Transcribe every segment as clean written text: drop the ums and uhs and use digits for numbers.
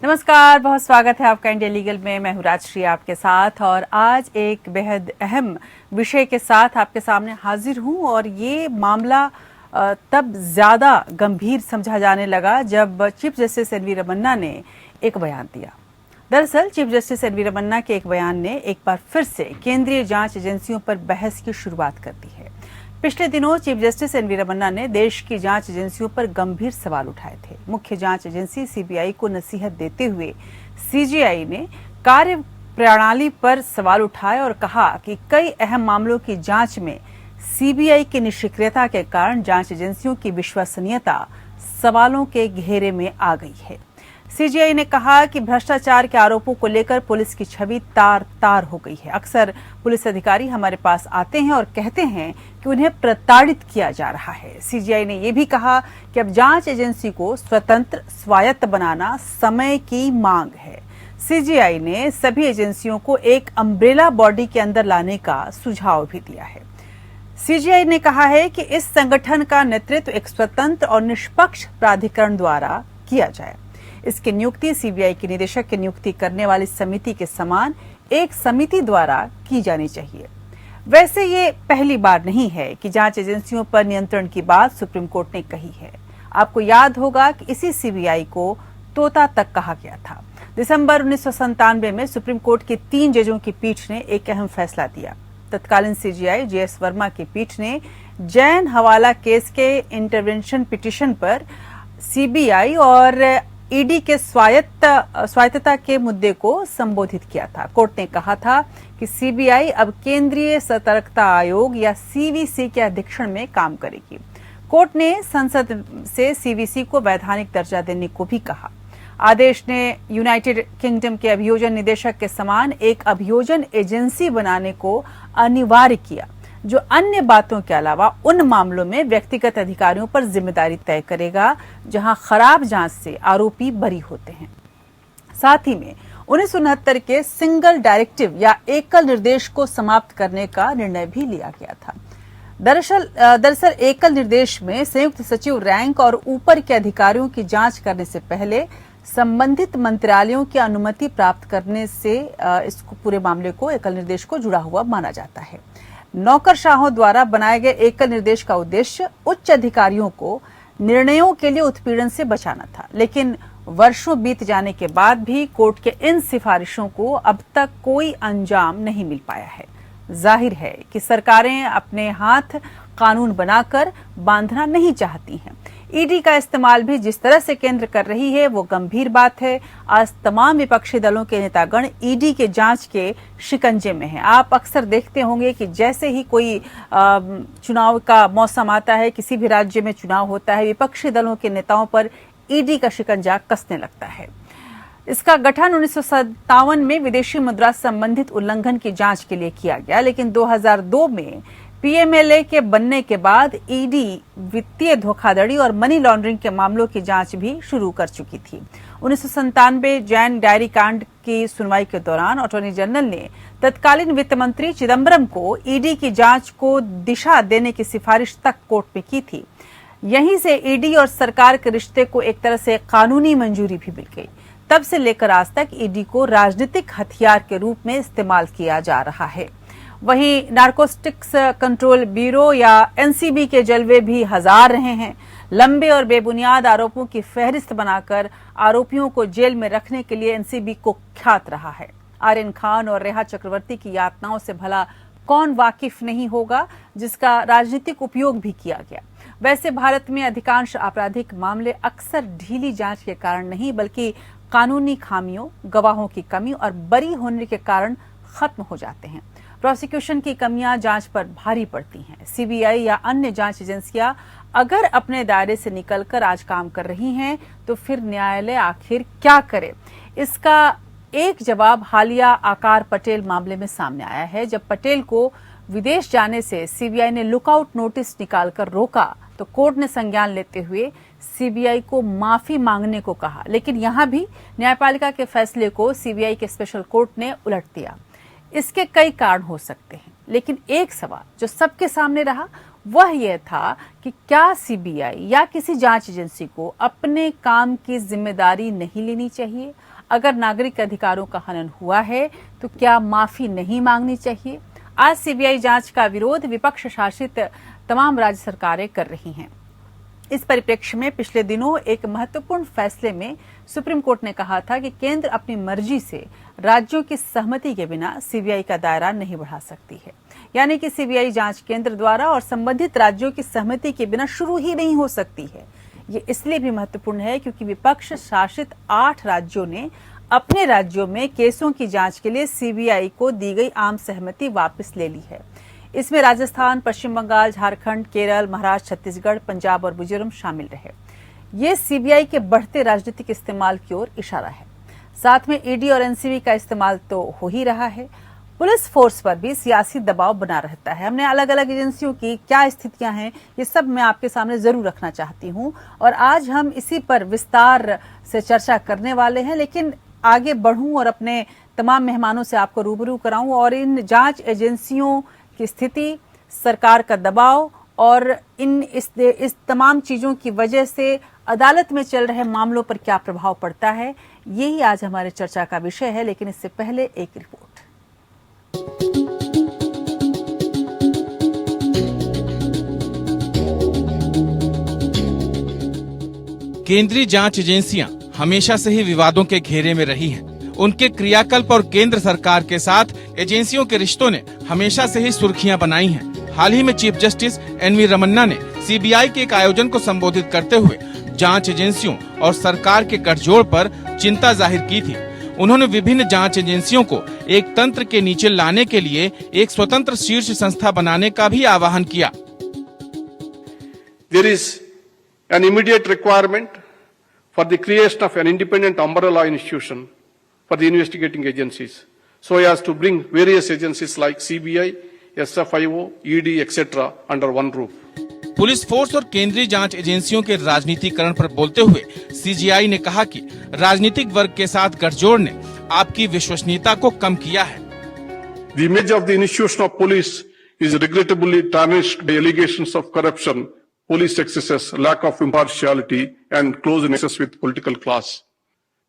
नमस्कार, बहुत स्वागत है आपका इंडिया लीगल में। मैं हूं राजश्री आपके साथ और आज एक बेहद अहम विषय के साथ आपके सामने हाजिर हूं। और ये मामला तब ज़्यादा गंभीर समझा जाने लगा जब chief justice N V Ramana ने एक बयान दिया। दरअसल chief justice N V Ramana के एक बयान ने एक बार फिर से केंद्रीय जांच एजेंसियों पर बहस की शुरुआत कर दी है। पिछले दिनों chief justice N V Ramana ने देश की जांच एजेंसियों पर गंभीर सवाल उठाए थे। मुख्य जांच एजेंसी सीबीआई को नसीहत देते हुए सीजीआई ने कार्य प्रणाली पर सवाल उठाए और कहा कि कई अहम मामलों की जांच में सीबीआई की निष्क्रियता के कारण जांच एजेंसियों की विश्वसनीयता सवालों के घेरे में आ गई है। सीजीआई ने कहा कि भ्रष्टाचार के आरोपों को लेकर पुलिस की छवि तार तार हो गई है। अक्सर पुलिस अधिकारी हमारे पास आते हैं और कहते हैं कि उन्हें प्रताड़ित किया जा रहा है। सीजीआई ने यह भी कहा कि अब जांच एजेंसी को स्वतंत्र स्वायत्त बनाना समय की मांग है। सीजीआई ने सभी एजेंसियों को एक अम्ब्रेला बॉडी के अंदर लाने का सुझाव भी दिया है। सीजीआई ने कहा है कि इस संगठन का नेतृत्व एक स्वतंत्र और निष्पक्ष प्राधिकरण द्वारा किया जाए। इसकी नियुक्ति सीबीआई के निदेशक की नियुक्ति करने वाली समिति के समान एक समिति द्वारा की जानी चाहिए। वैसे ये पहली बार नहीं है कि जांच एजेंसियों पर नियंत्रण की बात सुप्रीम कोर्ट ने कही है। आपको याद होगा कि इसी सीबीआई को तोता तक कहा गया था। दिसंबर 1997 में सुप्रीम कोर्ट के 3 जजों की पीठ ने एक अहम फैसला दिया। तत्कालीन सीजीआई जेएस वर्मा की पीठ ने जैन हवाला केस के इंटरवेंशन पिटीशन पर सीबीआई और ईडी के स्वायत्तता के मुद्दे को संबोधित किया था। कोर्ट ने कहा था कि सीबीआई अब केंद्रीय सतर्कता आयोग या सीवीसी के अधीक्षण में काम करेगी। कोर्ट ने संसद से सीवीसी को वैधानिक दर्जा देने को भी कहा। आदेश ने यूनाइटेड किंगडम के अभियोजन निदेशक के समान एक अभियोजन एजेंसी बनाने को अनिवार्य किया, जो अन्य बातों के अलावा उन मामलों में व्यक्तिगत अधिकारियों पर जिम्मेदारी तय करेगा जहां खराब जांच से आरोपी बरी होते हैं। साथ ही में 1969 के सिंगल डायरेक्टिव या एकल निर्देश को समाप्त करने का निर्णय भी लिया गया था। दरअसल एकल निर्देश में संयुक्त सचिव रैंक और ऊपर के अधिकारियों की जांच करने से पहले संबंधित मंत्रालयों की अनुमति प्राप्त करने से इसको पूरे मामले को एकल निर्देश को जुड़ा हुआ माना जाता है। नौकरशाहों द्वारा बनाए गए एकल निर्देश का उद्देश्य उच्च अधिकारियों को निर्णयों के लिए उत्पीड़न से बचाना था, लेकिन वर्षों बीत जाने के बाद भी कोर्ट के इन सिफारिशों को अब तक कोई अंजाम नहीं मिल पाया है। जाहिर है कि सरकारें अपने हाथ कानून बनाकर बांधना नहीं चाहती हैं। ईडी का इस्तेमाल भी जिस तरह से केंद्र कर रही है वो गंभीर बात है। आज तमाम विपक्षी दलों के नेतागण ईडी के जांच के शिकंजे में हैं। आप अक्सर देखते होंगे कि जैसे ही कोई चुनाव का मौसम आता है, किसी भी राज्य में चुनाव होता है, विपक्षी दलों के नेताओं पर ईडी का शिकंजा कसने लगता है। इसका गठन 1957 में विदेशी मुद्रा संबंधित उल्लंघन की जांच के लिए किया गया, लेकिन 2002 में पीएमएलए के बनने के बाद ईडी वित्तीय धोखाधड़ी और मनी लॉन्ड्रिंग के मामलों की जांच भी शुरू कर चुकी थी। 1997 जैन डायरी कांड की सुनवाई के दौरान अटॉर्नी जनरल ने तत्कालीन वित्त मंत्री चिदम्बरम को ईडी की जांच को दिशा देने की सिफारिश तक कोर्ट में की थी। यहीं से ईडी और सरकार के रिश्ते को एक तरह से कानूनी मंजूरी भी मिल गई। तब से लेकर आज तक ईडी को राजनीतिक हथियार के रूप में इस्तेमाल किया जा रहा है। वहीं नारकोटिक्स कंट्रोल ब्यूरो या एनसीबी के जलवे भी हजार रहे हैं। लंबे और बेबुनियाद आरोपों की फहरिस्त बनाकर आरोपियों को जेल में रखने के लिए एनसीबी कुख्यात रहा है। आर्यन खान और रेहा चक्रवर्ती की यातनाओं से भला कौन वाकिफ नहीं होगा, जिसका राजनीतिक उपयोग भी किया गया। वैसे भारत में अधिकांश आपराधिक मामले अक्सर ढीली जांच के कारण नहीं, बल्कि कानूनी खामियों, गवाहों की कमी और बरी होने के कारण खत्म हो जाते हैं। प्रोसिक्यूशन की कमियां जांच पर भारी पड़ती हैं। सीबीआई या अन्य जांच एजेंसियां अगर अपने दायरे से निकलकर आज काम कर रही हैं, तो फिर न्यायालय आखिर क्या करे? इसका एक जवाब हालिया आकार पटेल मामले में सामने आया है। जब पटेल को विदेश जाने से सीबीआई ने लुकआउट नोटिस निकालकर रोका, तो कोर्ट ने संज्ञान लेते हुए सीबीआई को माफी मांगने को कहा, लेकिन यहां भी न्यायपालिका के फैसले को सीबीआई के स्पेशल कोर्ट ने उलट दिया। इसके कई कारण हो सकते हैं, लेकिन एक सवाल जो सबके सामने रहा वह यह था कि क्या सीबीआई या किसी जांच एजेंसी को अपने काम की जिम्मेदारी नहीं लेनी चाहिए? अगर नागरिक अधिकारों का हनन हुआ है तो क्या माफी नहीं मांगनी चाहिए? आज सीबीआई जांच का विरोध विपक्ष शासित तमाम राज्य सरकारें कर रही हैं। इस परिप्रेक्ष्य में पिछले दिनों एक महत्वपूर्ण फैसले में सुप्रीम कोर्ट ने कहा था कि केंद्र अपनी मर्जी से राज्यों की सहमति के बिना सीबीआई का दायरा नहीं बढ़ा सकती है। यानी कि सीबीआई जांच केंद्र द्वारा और संबंधित राज्यों की सहमति के बिना शुरू ही नहीं हो सकती है। ये इसलिए भी महत्वपूर्ण है क्योंकि विपक्ष शासित 8 राज्यों ने अपने राज्यों में केसों की जांच के लिए सीबीआई को दी गई आम सहमति वापस ले ली है। इसमें राजस्थान, पश्चिम बंगाल, झारखंड, केरल, महाराष्ट्र, छत्तीसगढ़, पंजाब और मिजोरम शामिल रहे। ये सीबीआई के बढ़ते राजनीतिक इस्तेमाल की ओर इशारा है। साथ में ईडी और एनसीबी का इस्तेमाल तो हो ही रहा है। पुलिस फोर्स पर भी सियासी दबाव बना रहता है। हमने अलग अलग एजेंसियों की क्या स्थितियां हैं, ये सब मैं आपके सामने जरूर रखना चाहती हूं और आज हम इसी पर विस्तार से चर्चा करने वाले हैं। लेकिन आगे बढ़ूं और अपने तमाम मेहमानों से आपको रूबरू कराऊं और इन जांच एजेंसियों की स्थिति, सरकार का दबाव और इस तमाम चीजों की वजह से अदालत में चल रहे मामलों पर क्या प्रभाव पड़ता है, यही आज हमारे चर्चा का विषय है। लेकिन इससे पहले एक रिपोर्ट। केंद्रीय जांच एजेंसियां हमेशा से ही विवादों के घेरे में रही हैं। उनके क्रियाकल्प और केंद्र सरकार के साथ एजेंसियों के रिश्तों ने हमेशा से ही सुर्खियां बनाई हैं। हाल ही में चीफ जस्टिस एनवी रमन्ना ने सीबीआई के एक आयोजन को संबोधित करते हुए जांच एजेंसियों और सरकार के गठजोड़ पर चिंता जाहिर की थी। उन्होंने विभिन्न जांच एजेंसियों को एक तंत्र के नीचे लाने के लिए एक स्वतंत्र शीर्ष संस्था बनाने का भी आह्वान किया। There is an immediate requirement for the creation of an independent umbrella institution for the investigating agencies, so as to bring various agencies like CBI, SFIO, ED, etc. under one roof. Police force और केंद्रीय जांच एजेंसियों के राजनीतिकरण पर बोलते हुए CGI ने कहा कि राजनीतिक वर्ग के साथ गठजोड़ ने आपकी विश्वसनीयता को कम किया है। The image of the institution of police is regrettably tarnished by allegations of corruption, police excesses, lack of impartiality, and close nexus with political class.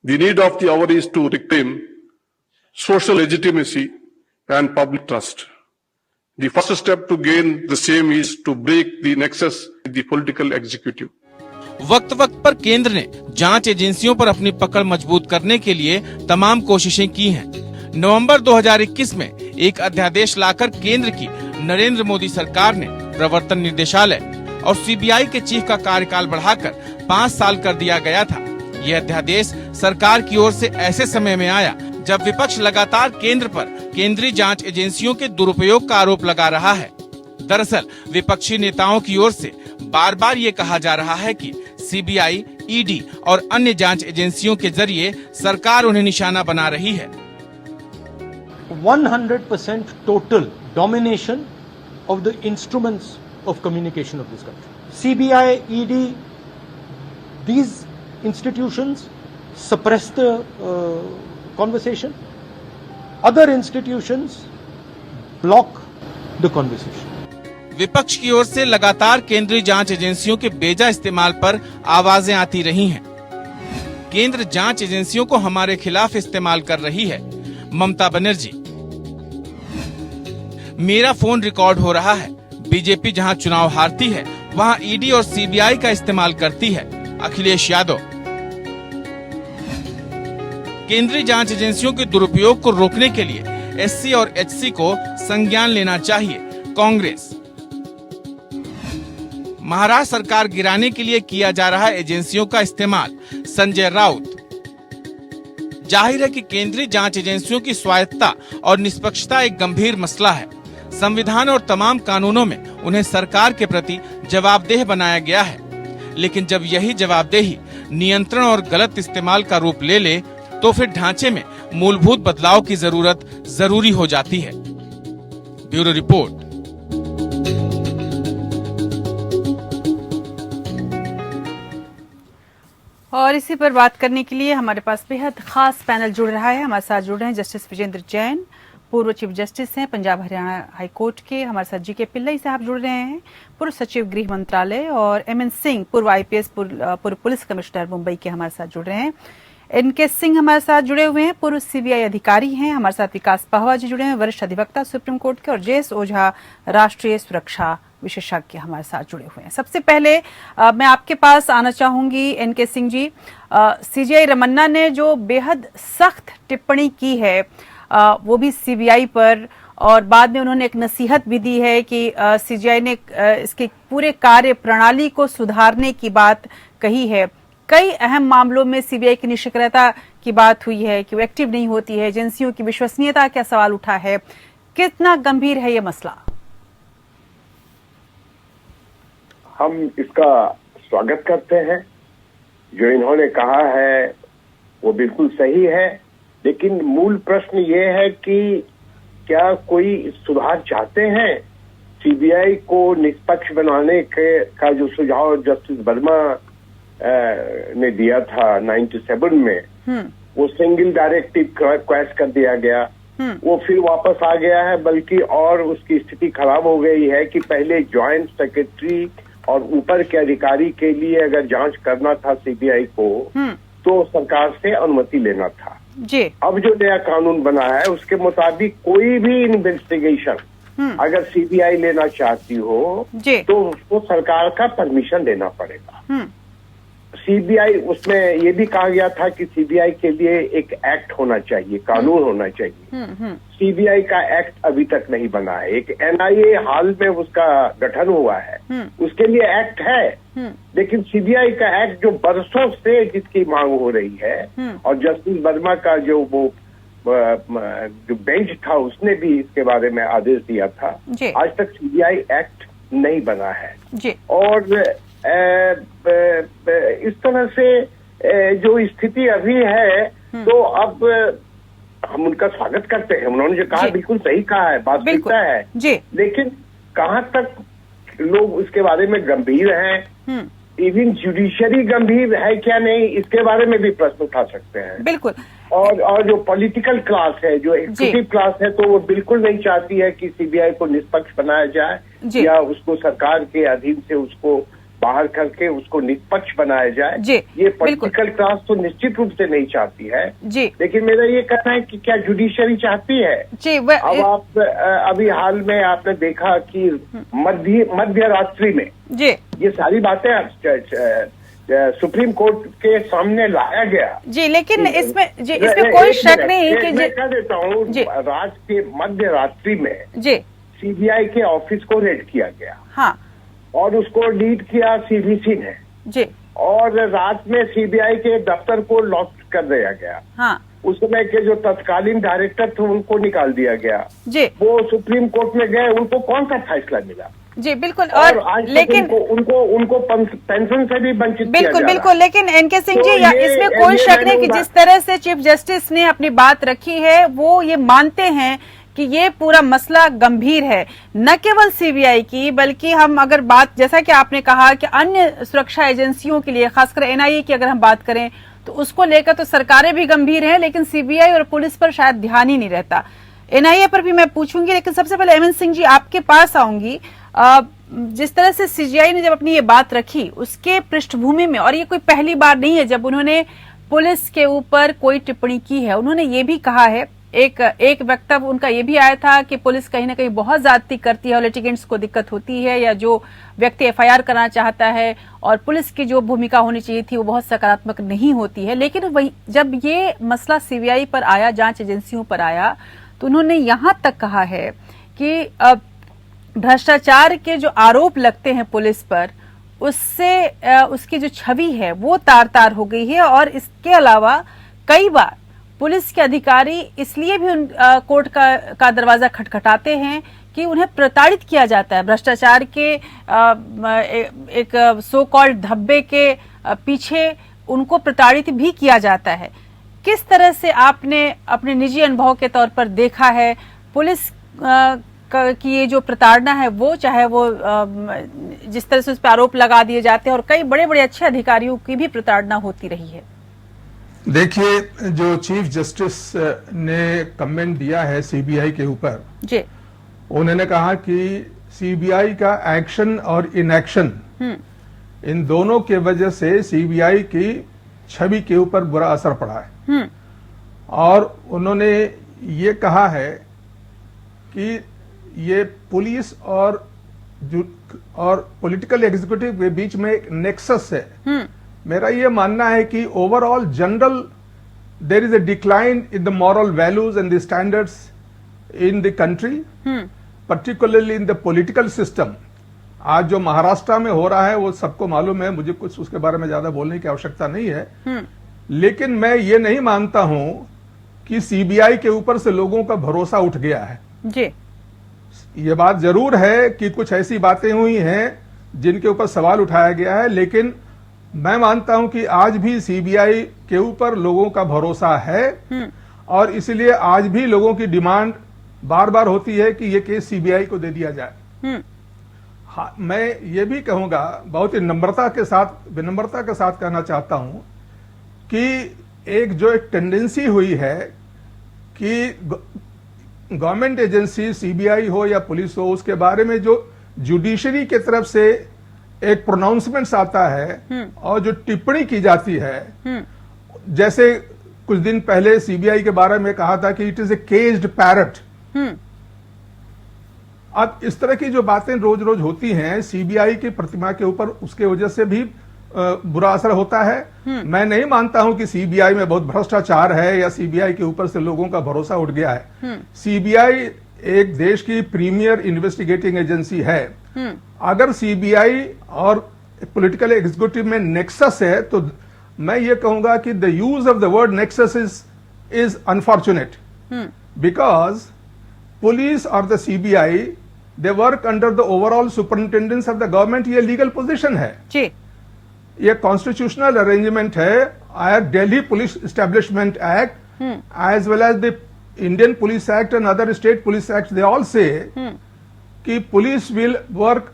The need of the hour is to reclaim social legitimacy and public trust. The first step to gain the same is to break the nexus with the political executive. वक्त वक्त पर केंद्र ने जांच एजेंसियों पर अपनी पकड़ मजबूत करने के लिए तमाम कोशिशें की हैं। नवंबर 2021 में एक अध्यादेश लाकर केंद्र की नरेंद्र मोदी सरकार ने प्रवर्तन निदेशालय और सीबीआई के चीफ का कार्यकाल बढ़ाकर 5 साल कर दिया गया था। यह अध्यादेश सरकार की ओर से ऐसे समय में आया जब विपक्ष लगातार केंद्र पर केंद्रीय जांच एजेंसियों के दुरुपयोग का आरोप लगा रहा है। दरअसल विपक्षी नेताओं की ओर से बार बार ये कहा जा रहा है कि सीबीआई, ईडी और अन्य जांच एजेंसियों के जरिए सरकार उन्हें निशाना बना रही है। 100% total domination of the instruments of communication of this country. CBI, ED, these institutions suppress the conversation. Other institutions block the conversation. विपक्ष की ओर से लगातार केंद्रीय जांच एजेंसियों के बेजा इस्तेमाल पर आवाजें आती रही हैं। केंद्र जांच एजेंसियों को हमारे खिलाफ इस्तेमाल कर रही है। ममता बनर्जी, मेरा फोन रिकॉर्ड हो रहा है। बीजेपी जहां चुनाव हारती है वहां ईडी और सीबीआई का इस्तेमाल करती है। अखिलेश यादव, केंद्रीय जांच एजेंसियों के दुरुपयोग को रोकने के लिए एससी और एचसी को संज्ञान लेना चाहिए। कांग्रेस, महाराष्ट्र सरकार गिराने के लिए किया जा रहा एजेंसियों का इस्तेमाल। संजय राउत, जाहिर है कि केंद्रीय जांच एजेंसियों की स्वायत्तता और निष्पक्षता एक गंभीर मसला है। संविधान और तमाम कानूनों में उन्हें सरकार के प्रति जवाबदेह बनाया गया है। लेकिन जब यही जवाबदेही नियंत्रण और गलत इस्तेमाल का रूप ले ले तो फिर ढांचे में मूलभूत बदलाव की जरूरत जरूरी हो जाती है। Bureau report. और इसी पर बात करने के लिए हमारे पास बेहद खास पैनल जुड़ रहा है। हमारे साथ जुड़ रहे हैं जस्टिस विजेंद्र जैन, पूर्व चीफ जस्टिस हैं पंजाब हरियाणा हाईकोर्ट के। हमारे साथ जी के पिल्लई साहब जुड़ रहे हैं, पूर्व सचिव गृह मंत्रालय, और एमएन सिंह, पूर्व आईपीएस, पूर्व पुलिस कमिश्नर मुंबई के, हमारे साथ जुड़ रहे हैं। एनके सिंह हमारे साथ जुड़े हुए हैं, पूर्व सीबीआई अधिकारी हैं। हमारे साथ विकास पहवा जी जुड़े हैं, वरिष्ठ अधिवक्ता सुप्रीम कोर्ट के, और जेएस ओझा राष्ट्रीय सुरक्षा विशेषज्ञ हमारे साथ जुड़े हुए हैं। सबसे पहले मैं आपके पास आना चाहूंगी एनके सिंह जी। सीजीआई रमन्ना ने जो बेहद सख्त टिप्पणी की है वो भी सीबीआई पर, और बाद में उन्होंने एक नसीहत भी दी है कि सीजीआई ने इसके पूरे कार्य प्रणाली को सुधारने की बात कही है। कई अहम मामलों में सीबीआई की निष्क्रियता की बात हुई है कि वो एक्टिव नहीं होती है, एजेंसियों की विश्वसनीयता का सवाल उठा है। कितना गंभीर है ये मसला? हम इसका स्वागत करते हैं। जो इन्होंने कहा है वो बिल्कुल सही है, लेकिन मूल प्रश्न ये है कि क्या कोई सुधार चाहते हैं? सीबीआई को निष्पक्ष बनाने का जो सुझाव जस्टिस वर्मा ने दिया था 97 में, वो सिंगल डायरेक्टिव क्वेश कर दिया गया, वो फिर वापस आ गया है। बल्कि और उसकी स्थिति खराब हो गई है कि पहले ज्वाइंट सेक्रेटरी और ऊपर के अधिकारी के लिए अगर जांच करना था सीबीआई को तो सरकार से अनुमति लेना था जी। अब जो नया कानून बना है उसके मुताबिक कोई भी इन्वेस्टिगेशन अगर सीबीआई लेना चाहती हो तो उसको सरकार का परमिशन लेना पड़ेगा। सीबीआई, उसमें ये भी कहा गया था कि सीबीआई के लिए एक एक्ट होना चाहिए, कानून होना चाहिए। सीबीआई का एक्ट अभी तक नहीं बना है। एक एनआईए हाल में उसका गठन हुआ है, उसके लिए एक्ट है, लेकिन सीबीआई का एक्ट जो बरसों से जिसकी मांग हो रही है, और जस्टिस वर्मा का जो बेंच था उसने भी इसके बारे में आदेश दिया था, आज तक सीबीआई एक्ट नहीं बना है। और इस तरह से जो स्थिति अभी है, तो अब हम उनका स्वागत करते हैं। उन्होंने जो कहा बिल्कुल सही कहा है, बात सही है, लेकिन कहाँ तक लोग उसके बारे में गंभीर हैं? इवन जुडिशरी गंभीर है क्या नहीं, इसके बारे में भी प्रश्न उठा सकते हैं। बिल्कुल। और जो पॉलिटिकल क्लास है, जो एग्जीक्यूटिव क्लास है, तो वो बिल्कुल नहीं चाहती है कि सीबीआई को निष्पक्ष बनाया जाए या उसको सरकार के अधीन से उसको बाहर करके उसको निष्पक्ष बनाया जाए। ये पॉलिटिकल क्लास तो निश्चित रूप से नहीं चाहती है लेकिन मेरा ये कहना है कि क्या जुडिशरी चाहती है? अब आप अभी हाल में आपने देखा कि मध्य रात्रि में ये सारी बातें सुप्रीम कोर्ट के सामने लाया गया लेकिन इसमें कोई शक नहीं कि मैं कह देता हूँ, रात के मध्य रात्रि में सीबीआई के ऑफिस को रेड किया गया और उसको लीड किया सीवीसी ने और रात में सीबीआई के दफ्तर को लॉक कर दिया गया। उस समय के जो तत्कालीन डायरेक्टर थे उनको निकाल दिया गया। वो सुप्रीम कोर्ट में गए, उनको कौन सा फैसला मिला? बिल्कुल। और आज लेकिन उनको पेंशन से भी वंचित बिल्कुल। लेकिन एनके सिंह जी, इसमें कोई शक नहीं कि जिस तरह से चीफ जस्टिस ने अपनी बात रखी है, वो ये मानते हैं कि ये पूरा मसला गंभीर है, न केवल सीबीआई की, बल्कि हम अगर बात, जैसा कि आपने कहा कि अन्य सुरक्षा एजेंसियों के लिए, खासकर एनआईए की अगर हम बात करें तो उसको लेकर तो सरकारें भी गंभीर हैं, लेकिन सीबीआई और पुलिस पर शायद ध्यान ही नहीं रहता। एनआईए पर भी मैं पूछूंगी, लेकिन सबसे पहले एमएन सिंह जी आपके पास आऊंगी। जिस तरह से सीजीआई ने जब अपनी ये बात रखी उसके पृष्ठभूमि में, और ये कोई पहली बार नहीं है जब उन्होंने पुलिस के ऊपर कोई टिप्पणी की है, उन्होंने ये भी कहा है, एक वक्तव्य उनका ये भी आया था कि पुलिस कहीं ना कहीं बहुत ज्यादती करती है और लिटिगेंट्स को दिक्कत होती है, या जो व्यक्ति एफआईआर कराना चाहता है और पुलिस की जो भूमिका होनी चाहिए थी वो बहुत सकारात्मक नहीं होती है। लेकिन वही जब ये मसला सीबीआई पर आया, जांच एजेंसियों पर आया, तो उन्होंने यहां तक कहा है कि भ्रष्टाचार के जो आरोप लगते हैं पुलिस पर, उससे उसकी जो छवि है वो तार तार हो गई है। और इसके अलावा कई बार पुलिस के अधिकारी इसलिए भी कोर्ट का दरवाजा खटखटाते हैं कि उन्हें प्रताड़ित किया जाता है। भ्रष्टाचार के एक सो कॉल्ड धब्बे के पीछे उनको प्रताड़ित भी किया जाता है। किस तरह से आपने अपने निजी अनुभव के तौर पर देखा है पुलिस की ये जो प्रताड़ना है, वो चाहे वो जिस तरह से उस पर आरोप लगा दिए जाते हैं, और कई बड़े बड़े अच्छे अधिकारियों की भी प्रताड़ना होती रही है? देखिए, जो चीफ जस्टिस ने कमेंट दिया है सीबीआई के ऊपर, उन्होंने कहा कि सीबीआई का एक्शन और इनएक्शन, इन दोनों के वजह से सीबीआई की छवि के ऊपर बुरा असर पड़ा है। और उन्होंने ये कहा है कि ये पुलिस और पॉलिटिकल एग्जीक्यूटिव के बीच में एक नेक्सस है। मेरा ये मानना है कि overall general there is a decline in the moral values and the standards in the country, particularly in the political system. आज जो महाराष्ट्र में हो रहा है वो सबको मालूम है, मुझे कुछ उसके बारे में ज्यादा बोलने की आवश्यकता नहीं है। लेकिन मैं ये नहीं मानता हूं कि सीबीआई के ऊपर से लोगों का भरोसा उठ गया है जी। ये बात जरूर है कि कुछ ऐसी बातें हुई हैं जिनके ऊपर सवाल उठाया गया है, लेकिन मैं मानता हूं कि आज भी सीबीआई के ऊपर लोगों का भरोसा है और इसलिए आज भी लोगों की डिमांड बार बार होती है कि ये केस सीबीआई को दे दिया जाए। हाँ, मैं ये भी कहूंगा, बहुत ही विनम्रता के साथ कहना चाहता हूं कि एक टेंडेंसी हुई है कि गवर्नमेंट एजेंसी सीबीआई हो या पुलिस हो, उसके बारे में जो जुडिशरी की तरफ से एक प्रोनाउंसमेंट आता है और जो टिप्पणी की जाती है, जैसे कुछ दिन पहले सीबीआई के बारे में कहा था कि it is a caged parrot. अब इस तरह की जो बातें रोज रोज होती हैं सीबीआई की प्रतिमा के ऊपर, उसके वजह से भी बुरा असर होता है। मैं नहीं मानता हूं कि सीबीआई में बहुत भ्रष्टाचार है या सीबीआई के ऊपर से लोगों का भरोसा उठ गया है। सीबीआई एक देश की प्रीमियर इन्वेस्टिगेटिंग एजेंसी है। अगर सीबीआई और पॉलिटिकल एग्जीक्यूटिव में नेक्सस है तो मैं ये कहूंगा कि the use of the word nexus is unfortunate, because police और the CBI they work under the overall superintendence of the government. ये लीगल पोजीशन है जी, ये कॉन्स्टिट्यूशनल अरेंजमेंट है। Delhi police establishment act as well as the Indian police act and other state police act, they all say कि police will work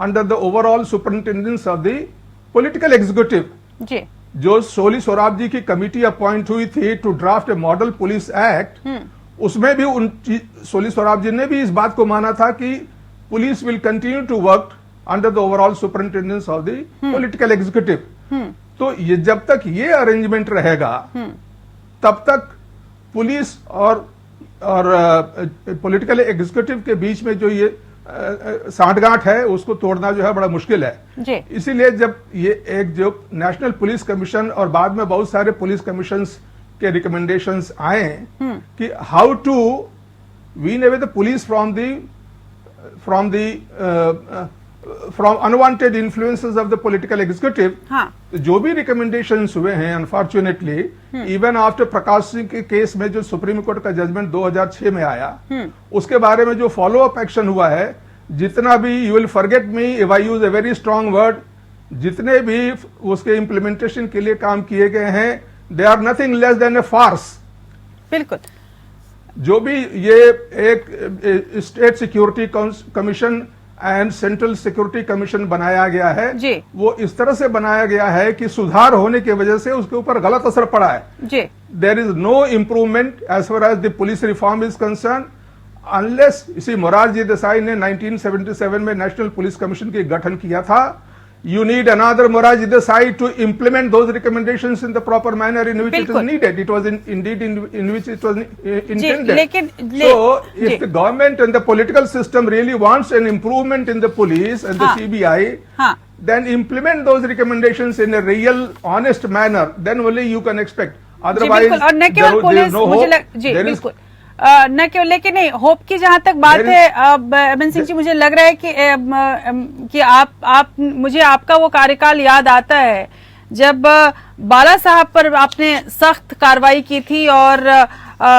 under the overall superintendence of the political executive. जी, जो सोली सोराब जी की committee appoint हुई थी to draft a model police act, उसमें भी सोली सोराब जी ने भी इस बात को माना था कि police will continue to work under the overall superintendence of the political executive. तो ये जब तक ये अरेंजमेंट रहेगा तब तक पुलिस और पॉलिटिकल एग्जीक्यूटिव के बीच में जो ये सांठगांठ है उसको तोड़ना जो है बड़ा मुश्किल है। इसीलिए जब ये एक जो नेशनल पुलिस कमीशन और बाद में बहुत सारे पुलिस कमीशंस के रिकमेंडेशंस आए कि how to wean away the police from unwanted influences of the political executive, जो भी रिकमेंडेशंस हुए हैं unfortunately even after Prakash Singh के केस में जो सुप्रीम कोर्ट का जजमेंट 2006 में आया, उसके बारे में जो फॉलो अप एक्शन हुआ है, जितना भी you will forget me if I use a very strong word, जितने भी उसके इम्प्लीमेंटेशन के लिए काम किए गए हैं, they are nothing less than a farce. बिल्कुल, जो भी ये एक state security commission and central security commission बनाया गया है जी, वो इस तरह से बनाया गया है कि सुधार होने की वजह से उसके ऊपर गलत असर पड़ा है जी। There is no improvement as far as the police reform is concern unless इसी मोरारजी देसाई ने 1977 में नेशनल पुलिस कमीशन की गठन किया था। You need another Morarji Desai to implement those recommendations in the proper manner in which it is needed. It was indeed in which it was intended. So, if the government and the political system really wants an improvement in the police and the CBI, then implement those recommendations in a real, honest manner. Then only you can expect. Otherwise, there is no hope. न केवल, लेकिन नहीं hope की जहां तक बात है MN Singh ji, मुझे लग रहा है कि आप मुझे आपका वो कार्यकाल याद आता है जब बाला साहब पर आपने सख्त कार्रवाई की थी और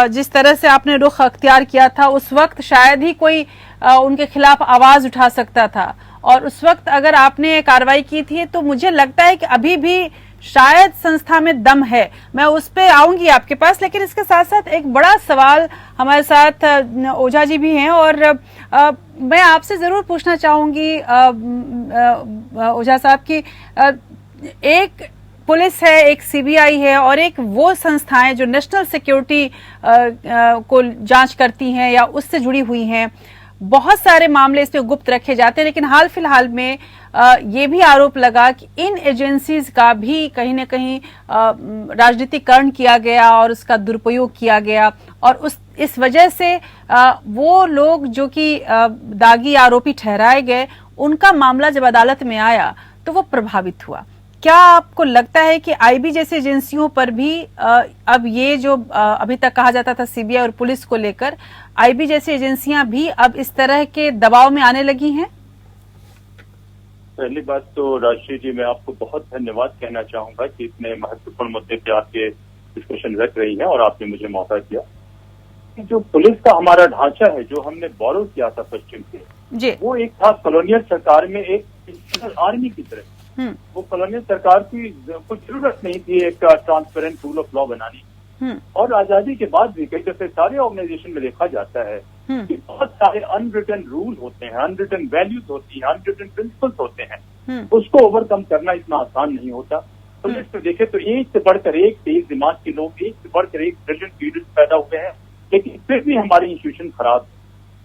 जिस तरह से आपने रुख अख्तियार किया था, उस वक्त शायद ही कोई उनके खिलाफ आवाज उठा सकता था। और उस वक्त अगर आपने कार्रवाई की थी तो मुझे लगता है कि अभी भी शायद संस्था में दम है। मैं उस पे आऊंगी आपके पास, लेकिन इसके साथ साथ एक बड़ा सवाल, हमारे साथ ओझा जी भी हैं और मैं आपसे जरूर पूछना चाहूंगी ओझा साहब की, एक पुलिस है, एक सीबीआई है और एक वो संस्थाएं जो नेशनल सिक्योरिटी को जांच करती हैं या उससे जुड़ी हुई हैं। बहुत सारे मामले इसमें गुप्त रखे जाते हैं, लेकिन हाल फिलहाल में ये भी आरोप लगा कि इन एजेंसीज का भी कहीं न कहीं राजनीतिकरण किया गया और उसका दुरुपयोग किया गया, और इस वजह से वो लोग जो कि दागी आरोपी ठहराए गए, उनका मामला जब अदालत में आया तो वो प्रभावित हुआ। क्या आपको लगता है कि आईबी जैसी एजेंसियों पर भी अब ये जो अभी तक कहा जाता था सीबीआई और पुलिस को लेकर, आईबी जैसी एजेंसियां भी अब इस तरह के दबाव में आने लगी हैं? पहली बात तो राजश्री जी, मैं आपको बहुत धन्यवाद कहना चाहूंगा कि इतने महत्वपूर्ण मुद्दे पे आपके डिस्कशन रख रही हैं और आपने मुझे मौका दिया। जो पुलिस का हमारा ढांचा है, जो हमने बोरो किया था पश्चिम से, वो एक था कॉलोनियल सरकार में एक इंस्टीट्यूशनल आर्मी की तरह। वो कॉलोनियल सरकार की कुछ जरूरत नहीं थी एक ट्रांसपेरेंट रूल ऑफ लॉ बनानी। और आजादी के बाद भी कई दफे सारे ऑर्गेनाइजेशन में देखा जाता है कि बहुत सारे अनरिटन रूल होते हैं, अनरिटन वैल्यूज होती हैं, अनरिटन प्रिंसिपल्स होते हैं। उसको ओवरकम करना इतना आसान नहीं होता। पुलिस को देखे तो एक से बढ़कर एक तेज दिमाग के लोग, एक से बढ़कर एक ब्रिलियंट लीडर्स पैदा हुए हैं, लेकिन फिर भी हमारी इंस्टीट्यूशन खराब है।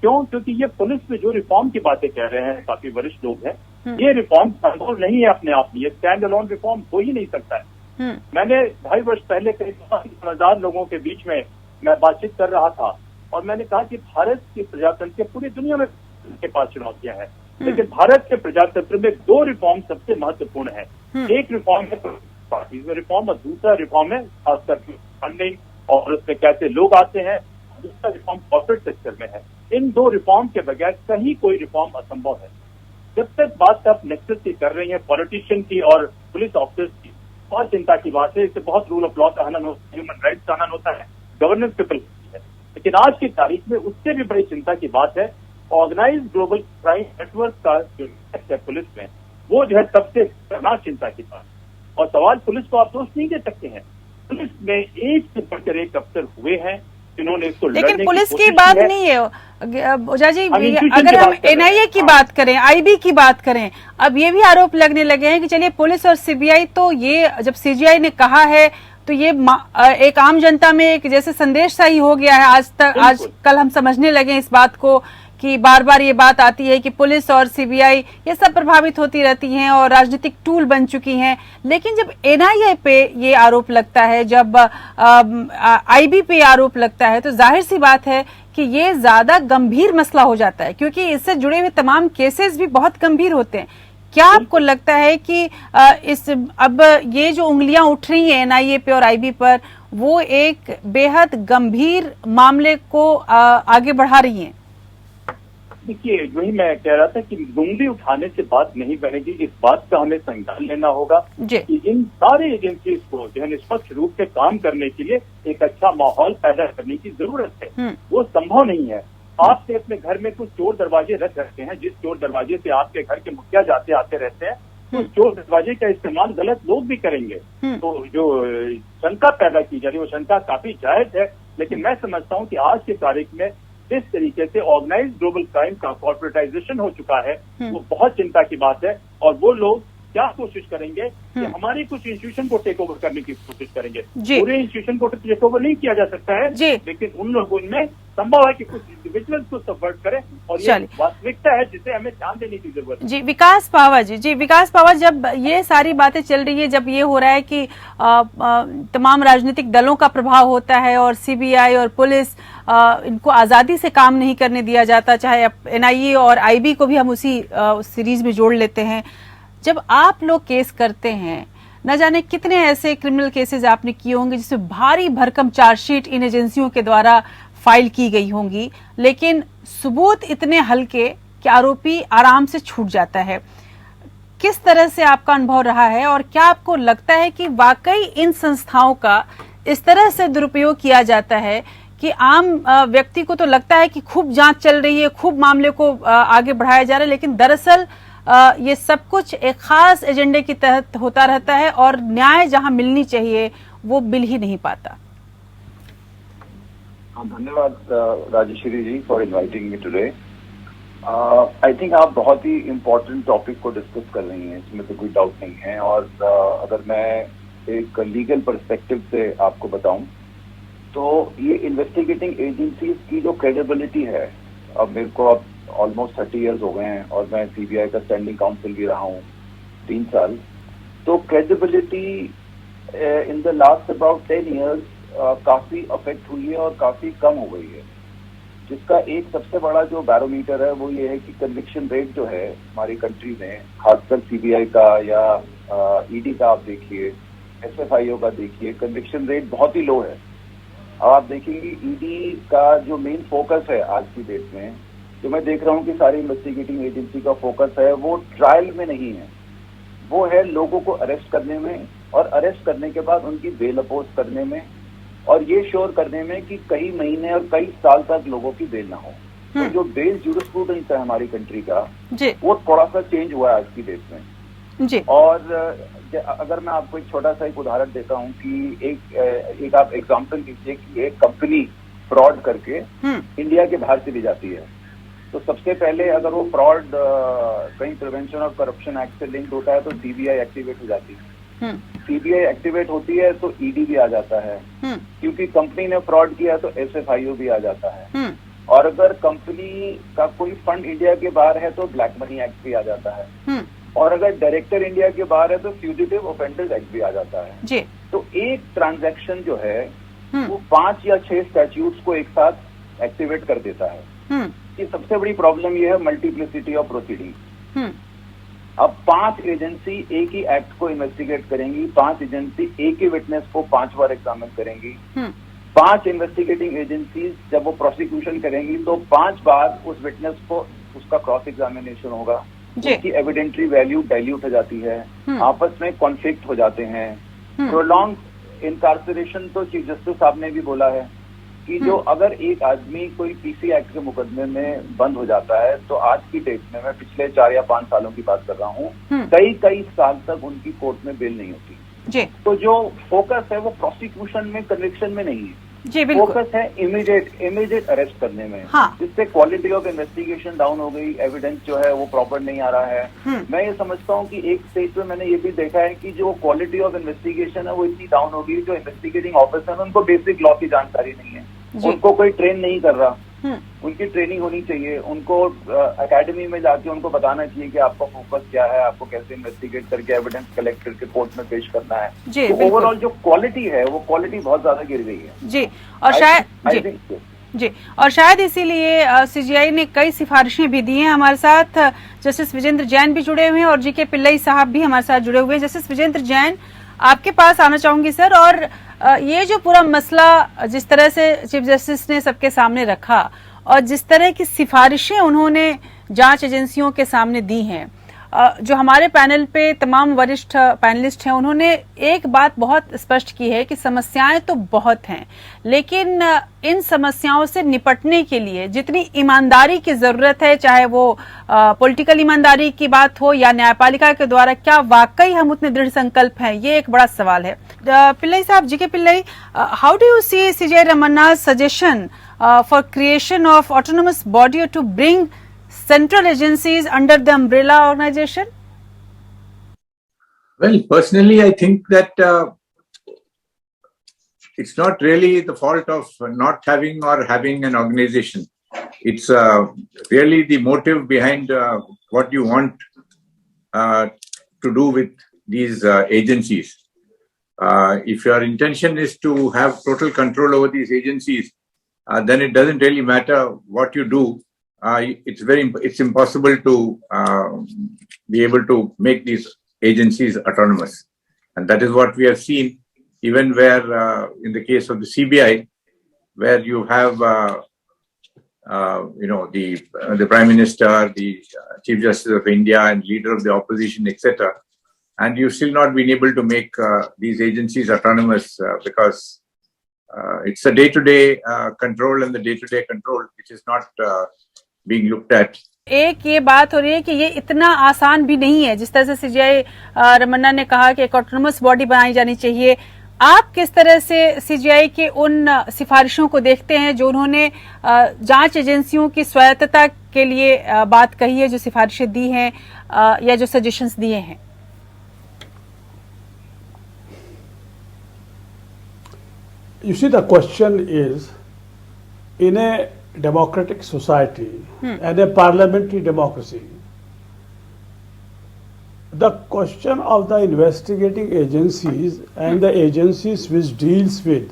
क्यों? क्योंकि ये पुलिस में जो रिफॉर्म की बातें कह रहे हैं काफी वरिष्ठ लोग हैं, ये रिफॉर्म संभव नहीं है अपने आप में। ये स्टैंड अलोन रिफॉर्म हो ही नहीं सकता है। मैंने 2.5 वर्ष पहले करीब 10,000 लोगों के बीच में मैं बातचीत कर रहा था और मैंने कहा कि भारत के प्रजातंत्र के पूरी दुनिया में के पास चुनौतियां हैं, लेकिन भारत के प्रजातंत्र में 2 रिफॉर्म सबसे महत्वपूर्ण है। एक रिफॉर्म है पार्टीज में रिफॉर्म और दूसरा रिफॉर्म है खासकर फंडिंग और उसमें कैसे लोग आते हैं, दूसरा रिफॉर्म कॉर्पोरेट सेक्टर में है। इन 2 रिफॉर्म के बगैर कहीं कोई रिफॉर्म असंभव है। जब तक बात आप नेक्सस की कर रही है पॉलिटिशियन की और पुलिस ऑफिसर्स की, बहुत चिंता की बात है। इससे बहुत रूल ऑफ लॉ का हनन होता है, ह्यूमन राइट्स का हनन होता है, गवर्नेंस पे होती है। लेकिन आज की तारीख में उससे भी बड़ी चिंता की बात है ऑर्गेनाइज ग्लोबल क्राइम नेटवर्क का जो है पुलिस में, वो जो है सबसे खतरनाक चिंता की बात। और सवाल पुलिस को आप दोष नहीं दे सकते हैं। पुलिस में एक से बढ़कर एक अफसर हुए हैं जिन्होंने इसको लेकिन पुलिस की बात नहीं है ओझा जी। अगर हम एनआईए की बात करें, आईबी की बात करें, अब ये भी आरोप लगने लगे हैं कि चलिए पुलिस और सीबीआई, तो ये जब सीजीआई ने कहा है तो ये एक आम जनता में एक जैसे संदेश सा ही हो गया है। आज कल हम समझने लगे इस बात को कि बार बार ये बात आती है कि पुलिस और सीबीआई ये सब प्रभावित होती रहती हैं और राजनीतिक टूल बन चुकी हैं। लेकिन जब एनआईए पे ये आरोप लगता है, जब आईबी पे आरोप लगता है, तो जाहिर सी बात है कि ये ज्यादा गंभीर मसला हो जाता है, क्योंकि इससे जुड़े हुए तमाम केसेस भी बहुत गंभीर होते हैं। क्या आपको लगता है कि अब ये जो उंगलियां उठ रही हैं एनआईए पे और आईबी पर, वो एक बेहद गंभीर मामले को आगे बढ़ा रही हैं? देखिए, वही मैं कह रहा था कि उंगली उठाने से बात नहीं बनेगी। इस बात का हमें संज्ञान लेना होगा कि इन सारे एजेंसीज को जो है निष्पक्ष रूप से काम करने के लिए एक अच्छा माहौल पैदा करने की जरूरत है। वो संभव नहीं है। आपने अपने घर में कुछ चोर दरवाजे रख रखे हैं, जिस चोर दरवाजे से आपके घर के मुखिया जाते आते रहते हैं, तो चोर दरवाजे का इस्तेमाल गलत लोग भी करेंगे। तो जो शंका पैदा की जा रही है वो शंका काफी जायज है। लेकिन मैं समझता हूँ कि आज की तारीख में जिस तरीके से ऑर्गेनाइज्ड ग्लोबल क्राइम का कॉर्पोरेटाइजेशन हो चुका है, वो बहुत चिंता की बात है। और वो लोग क्या कोशिश करेंगे कि हमारी कुछ इंस्टीट्यूशन को टेक ओवर करने की कोशिश करेंगे। पूरे इंस्टीट्यूशन को टेक ओवर नहीं किया जा सकता है, लेकिन उन लोगों में संभव है कि कुछ इंडिविजुअल्स को सबवर्ट करें, और ये वास्तविकता है जिसे हमें ध्यान देने की जरूरत है। जी विकास पावा जी, विकास पावा, जब ये सारी बातें चल रही है, जब ये हो रहा है कि तमाम राजनीतिक दलों का प्रभाव होता है और सीबीआई और पुलिस इनको आजादी से काम नहीं करने दिया जाता, चाहे एनआईए और आईबी को भी हम उसी सीरीज में जोड़ लेते हैं, जब आप लोग केस करते हैं, न जाने कितने ऐसे क्रिमिनल केसेस आपने किए होंगे जिसमें भारी भरकम चार्जशीट इन एजेंसियों के द्वारा फाइल की गई होंगी, लेकिन सबूत इतने हल्के कि आरोपी आराम से छूट जाता है। किस तरह से आपका अनुभव रहा है और क्या आपको लगता है कि वाकई इन संस्थाओं का इस तरह से दुरुपयोग किया जाता है कि आम व्यक्ति को तो लगता है कि खूब जांच चल रही है, खूब मामले को आगे बढ़ाया जा रहा है, लेकिन दरअसल ये सब कुछ एक खास एजेंडे के तहत होता रहता है और न्याय जहां मिलनी चाहिए वो मिल ही नहीं पाता? धन्यवाद Rajeshwari ji for inviting me today. I think आप बहुत ही इम्पोर्टेंट टॉपिक को डिस्कस कर रही हैं, इसमें तो कोई डाउट नहीं है। और अगर मैं एक लीगल पर्सपेक्टिव से आपको बताऊं तो ये इन्वेस्टिगेटिंग एजेंसीज की जो क्रेडिबिलिटी है, अब मेरे को आप ऑलमोस्ट 30 इयर्स हो गए हैं और मैं सीबीआई का स्टैंडिंग काउंसिल भी रहा हूँ 3 साल। तो credibility in the last about 10 years काफी अफेक्ट हुई है और काफी कम हो गई है, जिसका एक सबसे बड़ा जो बैरोमीटर है वो ये है कि कन्विक्शन रेट जो है हमारी कंट्री में, खासकर सीबीआई का या ईडी का आप देखिए, एसएफआईओ का देखिए, कन्विक्शन रेट बहुत ही लो है। अब आप देखेंगे ईडी का जो मेन फोकस है आज की डेट में, जो मैं देख रहा हूँ कि सारी इन्वेस्टिगेटिंग एजेंसी का फोकस है, वो ट्रायल में नहीं है, वो है लोगों को अरेस्ट करने में और अरेस्ट करने के बाद उनकी बेल अपोज करने में और ये श्योर करने में कि कई महीने और कई साल तक लोगों की बेल ना हो। तो जो बेल जूरिस्प्रूडेंस है हमारी कंट्री का, वो थोड़ा सा चेंज हुआ है आज की डेट में जी। और अगर मैं आपको एक छोटा सा एक उदाहरण देता हूँ कि एक आप एग्जांपल लीजिए कि एक कंपनी फ्रॉड करके इंडिया के बाहर चली जाती है, तो सबसे पहले अगर वो फ्रॉड कहीं प्रिवेंशन ऑफ करप्शन एक्ट से लिंक होता है तो सीबीआई एक्टिवेट हो जाती है। सीबीआई एक्टिवेट होती है तो ईडी भी आ जाता है, क्योंकि कंपनी ने फ्रॉड किया तो एसएफआईओ भी आ जाता है, और अगर कंपनी का कोई फंड इंडिया के बाहर है तो ब्लैक मनी एक्ट भी आ जाता है, और अगर डायरेक्टर इंडिया के बाहर है तो फ्यूजिटिव ऑफेंडर्स एक्ट भी आ जाता है जी। तो एक ट्रांजैक्शन जो है वो 5 या 6 स्टैट्यूट्स को एक साथ एक्टिवेट कर देता है। कि सबसे बड़ी प्रॉब्लम ये है मल्टीप्लिसिटी ऑफ प्रोसीडिंग। अब 5 एजेंसी एक ही एक्ट को इन्वेस्टिगेट करेंगी, 5 एजेंसी एक ही विटनेस को 5 बार एग्जामिन करेंगी, 5 इन्वेस्टिगेटिंग एजेंसीज जब वो प्रोसिक्यूशन करेंगी तो 5 बार उस विटनेस को उसका क्रॉस एग्जामिनेशन होगा, उसकी एविडेंटरी वैल्यू डाइल्यूट हो जाती है, आपस में कॉन्फ्लिक्ट हो जाते हैं। प्रोलॉन्ग इनकार्सरेशन तो चीफ जस्टिस साहब ने भी बोला है कि जो अगर एक आदमी कोई पीसी एक्ट के मुकदमे में बंद हो जाता है तो आज की डेट में, मैं पिछले 4 या 5 सालों की बात कर रहा हूँ, कई साल तक उनकी कोर्ट में बेल नहीं होती जी। तो जो फोकस है वो प्रोसिक्यूशन में, कन्विक्शन में नहीं है जी, बिल्कुल। फोकस है इमीडिएट अरेस्ट करने में, जिससे क्वालिटी ऑफ इन्वेस्टिगेशन डाउन हो गई, एविडेंस जो है वो प्रॉपर नहीं आ रहा है। मैं ये समझता हूँ कि एक स्टेज पे मैंने ये भी देखा है कि जो क्वालिटी ऑफ इन्वेस्टिगेशन है वो इतनी डाउन हो गई, जो इन्वेस्टिगेटिंग ऑफिसर है उनको बेसिक लॉ की जानकारी नहीं है, उनको कोई ट्रेन नहीं कर रहा, उनकी ट्रेनिंग होनी चाहिए, उनको एकेडमी में जाके उनको बताना चाहिए कि आपका फोकस क्या है, आपको कैसे इन्वेस्टिगेट करके एविडेंस कलेक्ट करके कोर्ट में पेश करना है। तो ओवरऑल जो क्वालिटी है वो क्वालिटी बहुत ज्यादा गिर गई है जी। और शायद इसीलिए सीजीआई ने कई सिफारिशें भी दी हैं। हमारे साथ जस्टिस विजेंद्र जैन भी जुड़े हुए हैं और जीके पिल्लई साहब भी हमारे साथ जुड़े हुए हैं। जस्टिस विजेंद्र जैन, आपके पास आना चाहूंगी सर। और ये जो पूरा मसला जिस तरह से चीफ जस्टिस ने सबके सामने रखा और जिस तरह की सिफारिशें उन्होंने जांच एजेंसियों के सामने दी हैं, जो हमारे पैनल पे तमाम वरिष्ठ पैनलिस्ट हैं, उन्होंने एक बात बहुत स्पष्ट की है कि समस्याएं तो बहुत हैं, लेकिन इन समस्याओं से निपटने के लिए जितनी ईमानदारी की जरूरत है, चाहे वो पॉलिटिकल ईमानदारी की बात हो या न्यायपालिका के द्वारा, क्या वाकई हम उतने दृढ़ संकल्प हैं, ये एक बड़ा सवाल है। पिल्लई साहब, GK Pillai, how do you see CJ रमन्ना's suggestion for creation of autonomous body to bring central agencies under the umbrella organization? Well, personally, I think that it's not really the fault of not having or having an organization. It's really the motive behind what you want to do with these agencies. If your intention is to have total control over these agencies, then it doesn't really matter what you do. It's impossible to be able to make these agencies autonomous, and that is what we have seen even where in the case of the CBI, where you have the Prime Minister, the Chief Justice of India, and leader of the opposition, etc., and you've still not been able to make these agencies autonomous because it's the day-to-day control and the day-to-day control which is not being looked at. एक ये बात हो रही है कि ये इतना आसान भी नहीं है, जिस तरह से सीजीआई रमन्ना ने कहा कि एक ऑटोनमस बॉडी बनाई जानी चाहिए। आप किस तरह से सीजीआई के उन सिफारिशों को देखते हैं जो उन्होंने जांच एजेंसियों की स्वायत्तता के लिए बात कही है, जो सिफारिशें दी हैं या जो सजेशंस दिए हैं? You see, the question is, in a democratic society and a parliamentary democracy, the question of the investigating agencies and the agencies which deals with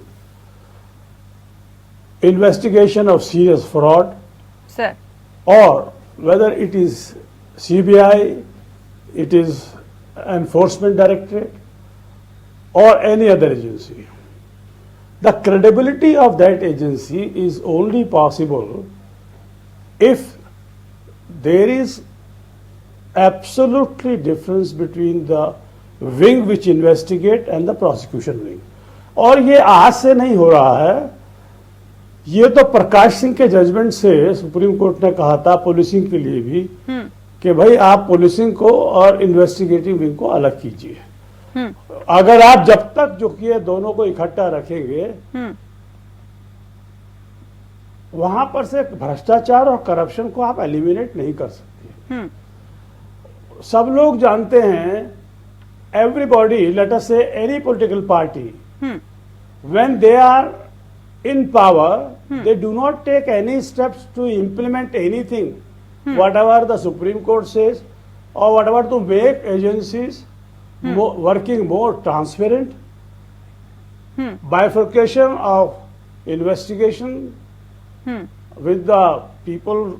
investigation of serious fraud, sir or whether it is CBI, it is Enforcement Directorate, or any other agency. The credibility of that agency is only possible if there is absolutely difference between the wing which investigate and the prosecution wing. और ये आज से नहीं हो रहा है, ये तो प्रकाश सिंह के जजमेंट से सुप्रीम कोर्ट ने कहा था पुलिसिंग के लिए भी कि भाई आप पुलिसिंग को और इन्वेस्टिगेटिव विंग को अलग कीजिए। अगर आप जब तक जो किए दोनों को इकट्ठा रखेंगे, वहां पर से भ्रष्टाचार और करप्शन को आप एलिमिनेट नहीं कर सकते। सब लोग जानते हैं, everybody, let us say any political party, when they are in power, they do not take any steps to implement anything, whatever the Supreme Court says, or whatever to make agencies working more transparent, bifurcation of investigation with the people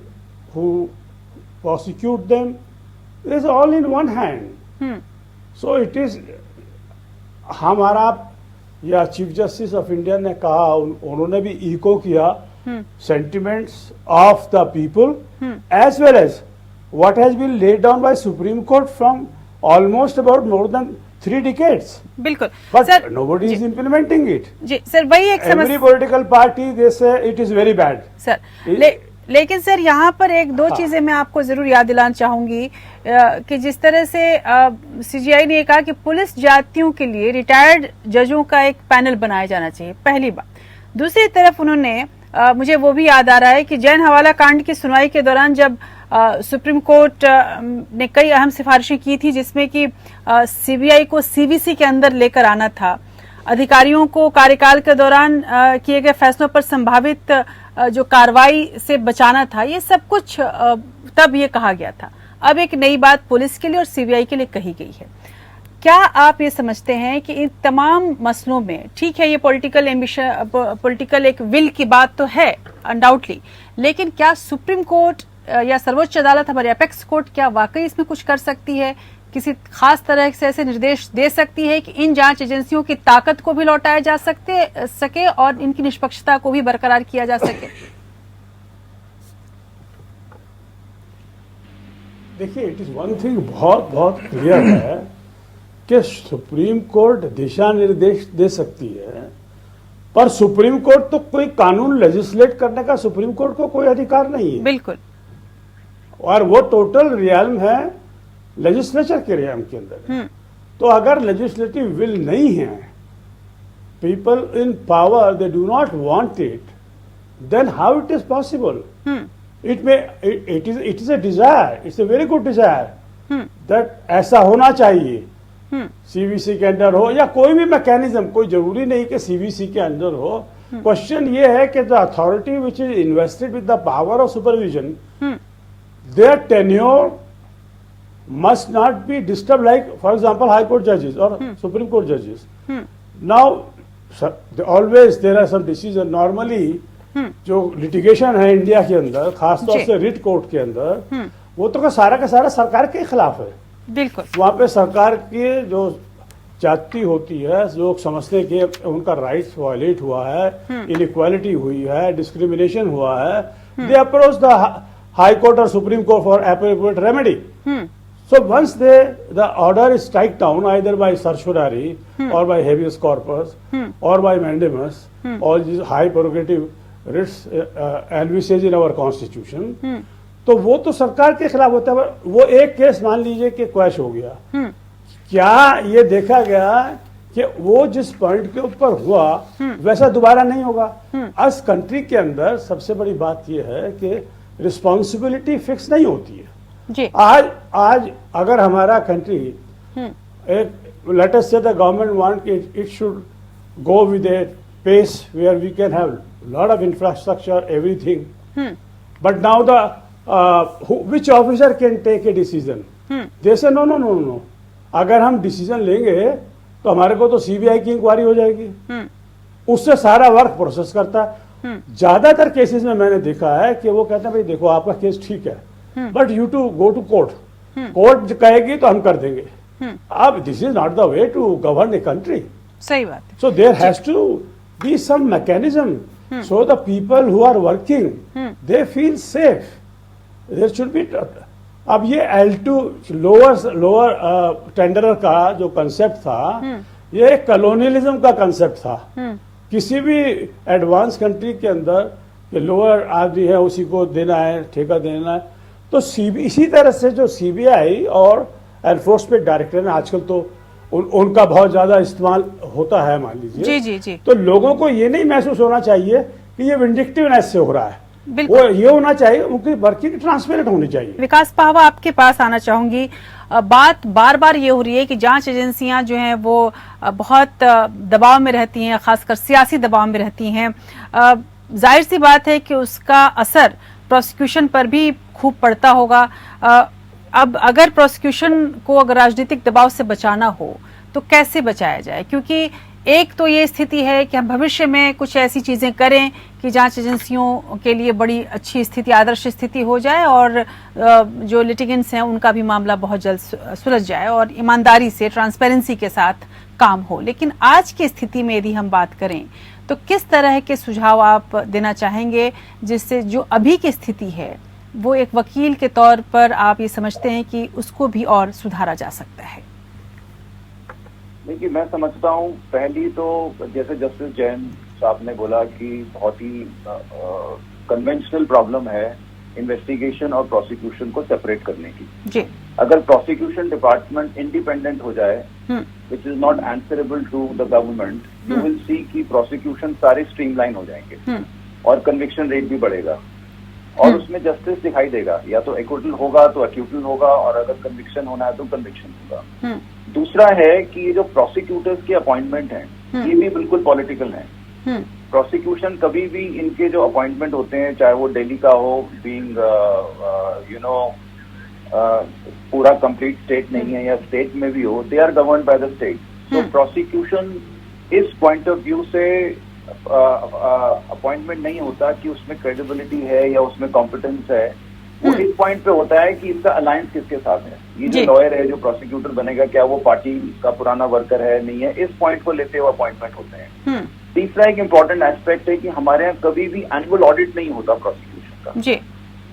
who prosecute them. It is all in one hand. So it is, हमारा या chief justice of India ने कहा, उन्होंने भी eco किया sentiments of the people as well as what has been laid down by Supreme Court from almost about more than 3 decades. बिल्कुल But सर, nobody is implementing it. जी sir, वही एक समस्या। Every political party they say it is very bad. Sir लेकिन sir यहाँ पर एक दो चीजें मैं आपको जरूर याद दिलाना चाहूंगी कि जिस तरह से सीजीआई ने कहा कि पुलिस जातियों के लिए रिटायर्ड जजों का एक पैनल बनाया जाना चाहिए, पहली बात। दूसरी तरफ उन्होंने मुझे वो भी याद आ रहा है कि जैन हवाला कांड की सुनवाई के दौरान जब सुप्रीम कोर्ट ने कई अहम सिफारिशें की थी, जिसमें कि सीबीआई को सीवीसी के अंदर लेकर आना था, अधिकारियों को कार्यकाल के दौरान किए गए फैसलों पर संभावित जो कार्रवाई से बचाना था, ये सब कुछ तब ये कहा गया था। अब एक नई बात पुलिस के लिए और सीबीआई के लिए कही गई है। क्या आप ये समझते हैं कि इन तमाम मसलों में, ठीक है ये पॉलिटिकल एम्बिशन, पॉलिटिकल एक विल की बात तो है अनडाउटली, लेकिन क्या सुप्रीम कोर्ट या सर्वोच्च अदालत, हमारी अपेक्स कोर्ट, क्या वाकई इसमें कुछ कर सकती है? किसी खास तरह से ऐसे निर्देश दे सकती है कि इन जांच एजेंसियों की ताकत को भी लौटाया जा सके और इनकी निष्पक्षता को भी बरकरार किया जा सके? देखिए, इट इज वन थिंग बहुत क्लियर है कि सुप्रीम कोर्ट दिशा निर्देश दे सकती है, पर सुप्रीम कोर्ट तो कोई कानून लेजिस्लेट करने का सुप्रीम कोर्ट को कोई अधिकार नहीं है। बिल्कुल। और वो टोटल रियल्म है लेजिस्लेचर के रियल्म के अंदर। तो अगर लेजिस्लेटिव विल नहीं है, people in power they do not want it, then how it is possible? It is a desire, it's a very good desire that ऐसा होना चाहिए, सीवीसी के अंदर हो या कोई भी मैकेनिज्म, कोई जरूरी नहीं कि सीवीसी के अंदर हो। क्वेश्चन ये है कि the authority which is invested with the power of supervision, their tenure must not be disturbed, like for example high court judges or supreme court judges. Now always there are some decisions, normally जो litigation है India के अंदर, खासतौर से writ court के अंदर, वो तो का सारा सरकार के खिलाफ है। बिल्कुल। वहां पे सरकार की जो जाति होती है, लोग समझते हैं कि उनका राइट्स वायलेट हुआ है, इनइक्वालिटी हुई है, डिस्क्रिमिनेशन हुआ है, they approach the high court और supreme court for appropriate remedy. So once the order is struck down either by certiorari or by habeas corpus or by mandamus, all these high prerogative writs envisaged in our constitution, तो वो तो सरकार के खिलाफ होता है। वो एक केस मान लीजिए कि क्वैश हो गया, क्या ये देखा गया कि वो जिस पॉइंट के ऊपर हुआ वैसा दोबारा नहीं होगा? इस कंट्री के अंदर सबसे बड़ी बात ये है कि रिस्पॉन्सिबिलिटी फिक्स नहीं होती है। जी। आज अगर हमारा कंट्री एक let us say the government want it should go with a pace where we can have lot of infrastructure, everything, But now the which officer can take a decision? They say no. अगर हम decision लेंगे तो हमारे को तो CBI की inquiry हो जाएगी, उससे सारा वर्क प्रोसेस करता है। ज्यादातर केसेस में मैंने देखा है कि वो कहते हैं भाई देखो आपका केस ठीक है, but you to go to court, court कहेगी तो हम कर देंगे। अब this is not the way to govern a country. सही बात है। So there has to be some mechanism so the people who are working they feel safe. There should be. अब ये L2 लोअर टेंडरर का जो concept था, ये एक कॉलोनियलिज्म का कंसेप्ट था। किसी भी एडवांस कंट्री के अंदर ये लोअर आदमी है उसी को देना है, ठेका देना है। तो इसी तरह से जो सीबीआई और एनफोर्समेंट डायरेक्टर है आजकल तो उनका बहुत ज्यादा इस्तेमाल होता है, मान लीजिए। जी। तो लोगों को ये नहीं महसूस होना चाहिए कि ये विंडिक्टिवनेस से हो रहा है, वो ये होना चाहिए उनकी वर्किंग ट्रांसपेरेंट होनी चाहिए। विकास पाहवा, आपके पास आना चाहूंगी। बात बार बार ये हो रही है कि जांच एजेंसियां जो हैं वो बहुत दबाव में रहती हैं, खासकर सियासी दबाव में रहती हैं। जाहिर सी बात है कि उसका असर प्रोसिक्यूशन पर भी खूब पड़ता होगा। अब अगर प्रोसिक्यूशन को अगर राजनीतिक दबाव से बचाना हो तो कैसे बचाया जाए? क्योंकि एक तो ये स्थिति है कि हम भविष्य में कुछ ऐसी चीजें करें कि जांच एजेंसियों के लिए बड़ी अच्छी स्थिति, आदर्श स्थिति हो जाए और जो लिटिगेंट्स हैं उनका भी मामला बहुत जल्द सुलझ जाए और ईमानदारी से, ट्रांसपेरेंसी के साथ काम हो। लेकिन आज की स्थिति में यदि हम बात करें तो किस तरह के सुझाव आप देना चाहेंगे जिससे जो अभी की स्थिति है वो एक वकील के तौर पर आप ये समझते हैं कि उसको भी और सुधारा जा सकता है? देखिए, मैं समझता हूँ पहली तो जैसे जस्टिस जैन साहब ने बोला कि बहुत ही कन्वेंशनल प्रॉब्लम है इन्वेस्टिगेशन और प्रोसिक्यूशन को सेपरेट करने की। जी। अगर प्रोसिक्यूशन डिपार्टमेंट इंडिपेंडेंट हो जाए, which is not answerable to the government, you will see कि प्रोसिक्यूशन सारे स्ट्रीमलाइन हो जाएंगे और कन्विक्शन रेट भी बढ़ेगा और उसमें जस्टिस दिखाई देगा। या तो एक्विटल होगा तो एक्यूटल होगा और अगर कन्विक्शन होना है तो कन्विक्शन होगा। दूसरा है कि ये जो प्रोसिक्यूटर्स के अपॉइंटमेंट हैं ये भी बिल्कुल पॉलिटिकल हैं। प्रोसिक्यूशन कभी भी इनके जो अपॉइंटमेंट होते हैं, चाहे वो दिल्ली का हो, बीइंग पूरा कंप्लीट स्टेट नहीं है या स्टेट में भी हो, they are governed by the state. तो प्रोसिक्यूशन इस पॉइंट ऑफ व्यू से अपॉइंटमेंट नहीं होता कि उसमें क्रेडिबिलिटी है या उसमें कॉम्पिटेंस है। वो इस पॉइंट पे होता है कि इसका अलायंस किसके साथ है। ये जो लॉयर है जो प्रोसिक्यूटर बनेगा, क्या वो पार्टी का पुराना वर्कर है, नहीं है, इस पॉइंट को लेते हुए अपॉइंटमेंट होते हैं। तीसरा एक इम्पॉर्टेंट एस्पेक्ट है कि हमारे यहाँ कभी भी एनुअल ऑडिट नहीं होता प्रोसिक्यूशन का। जी।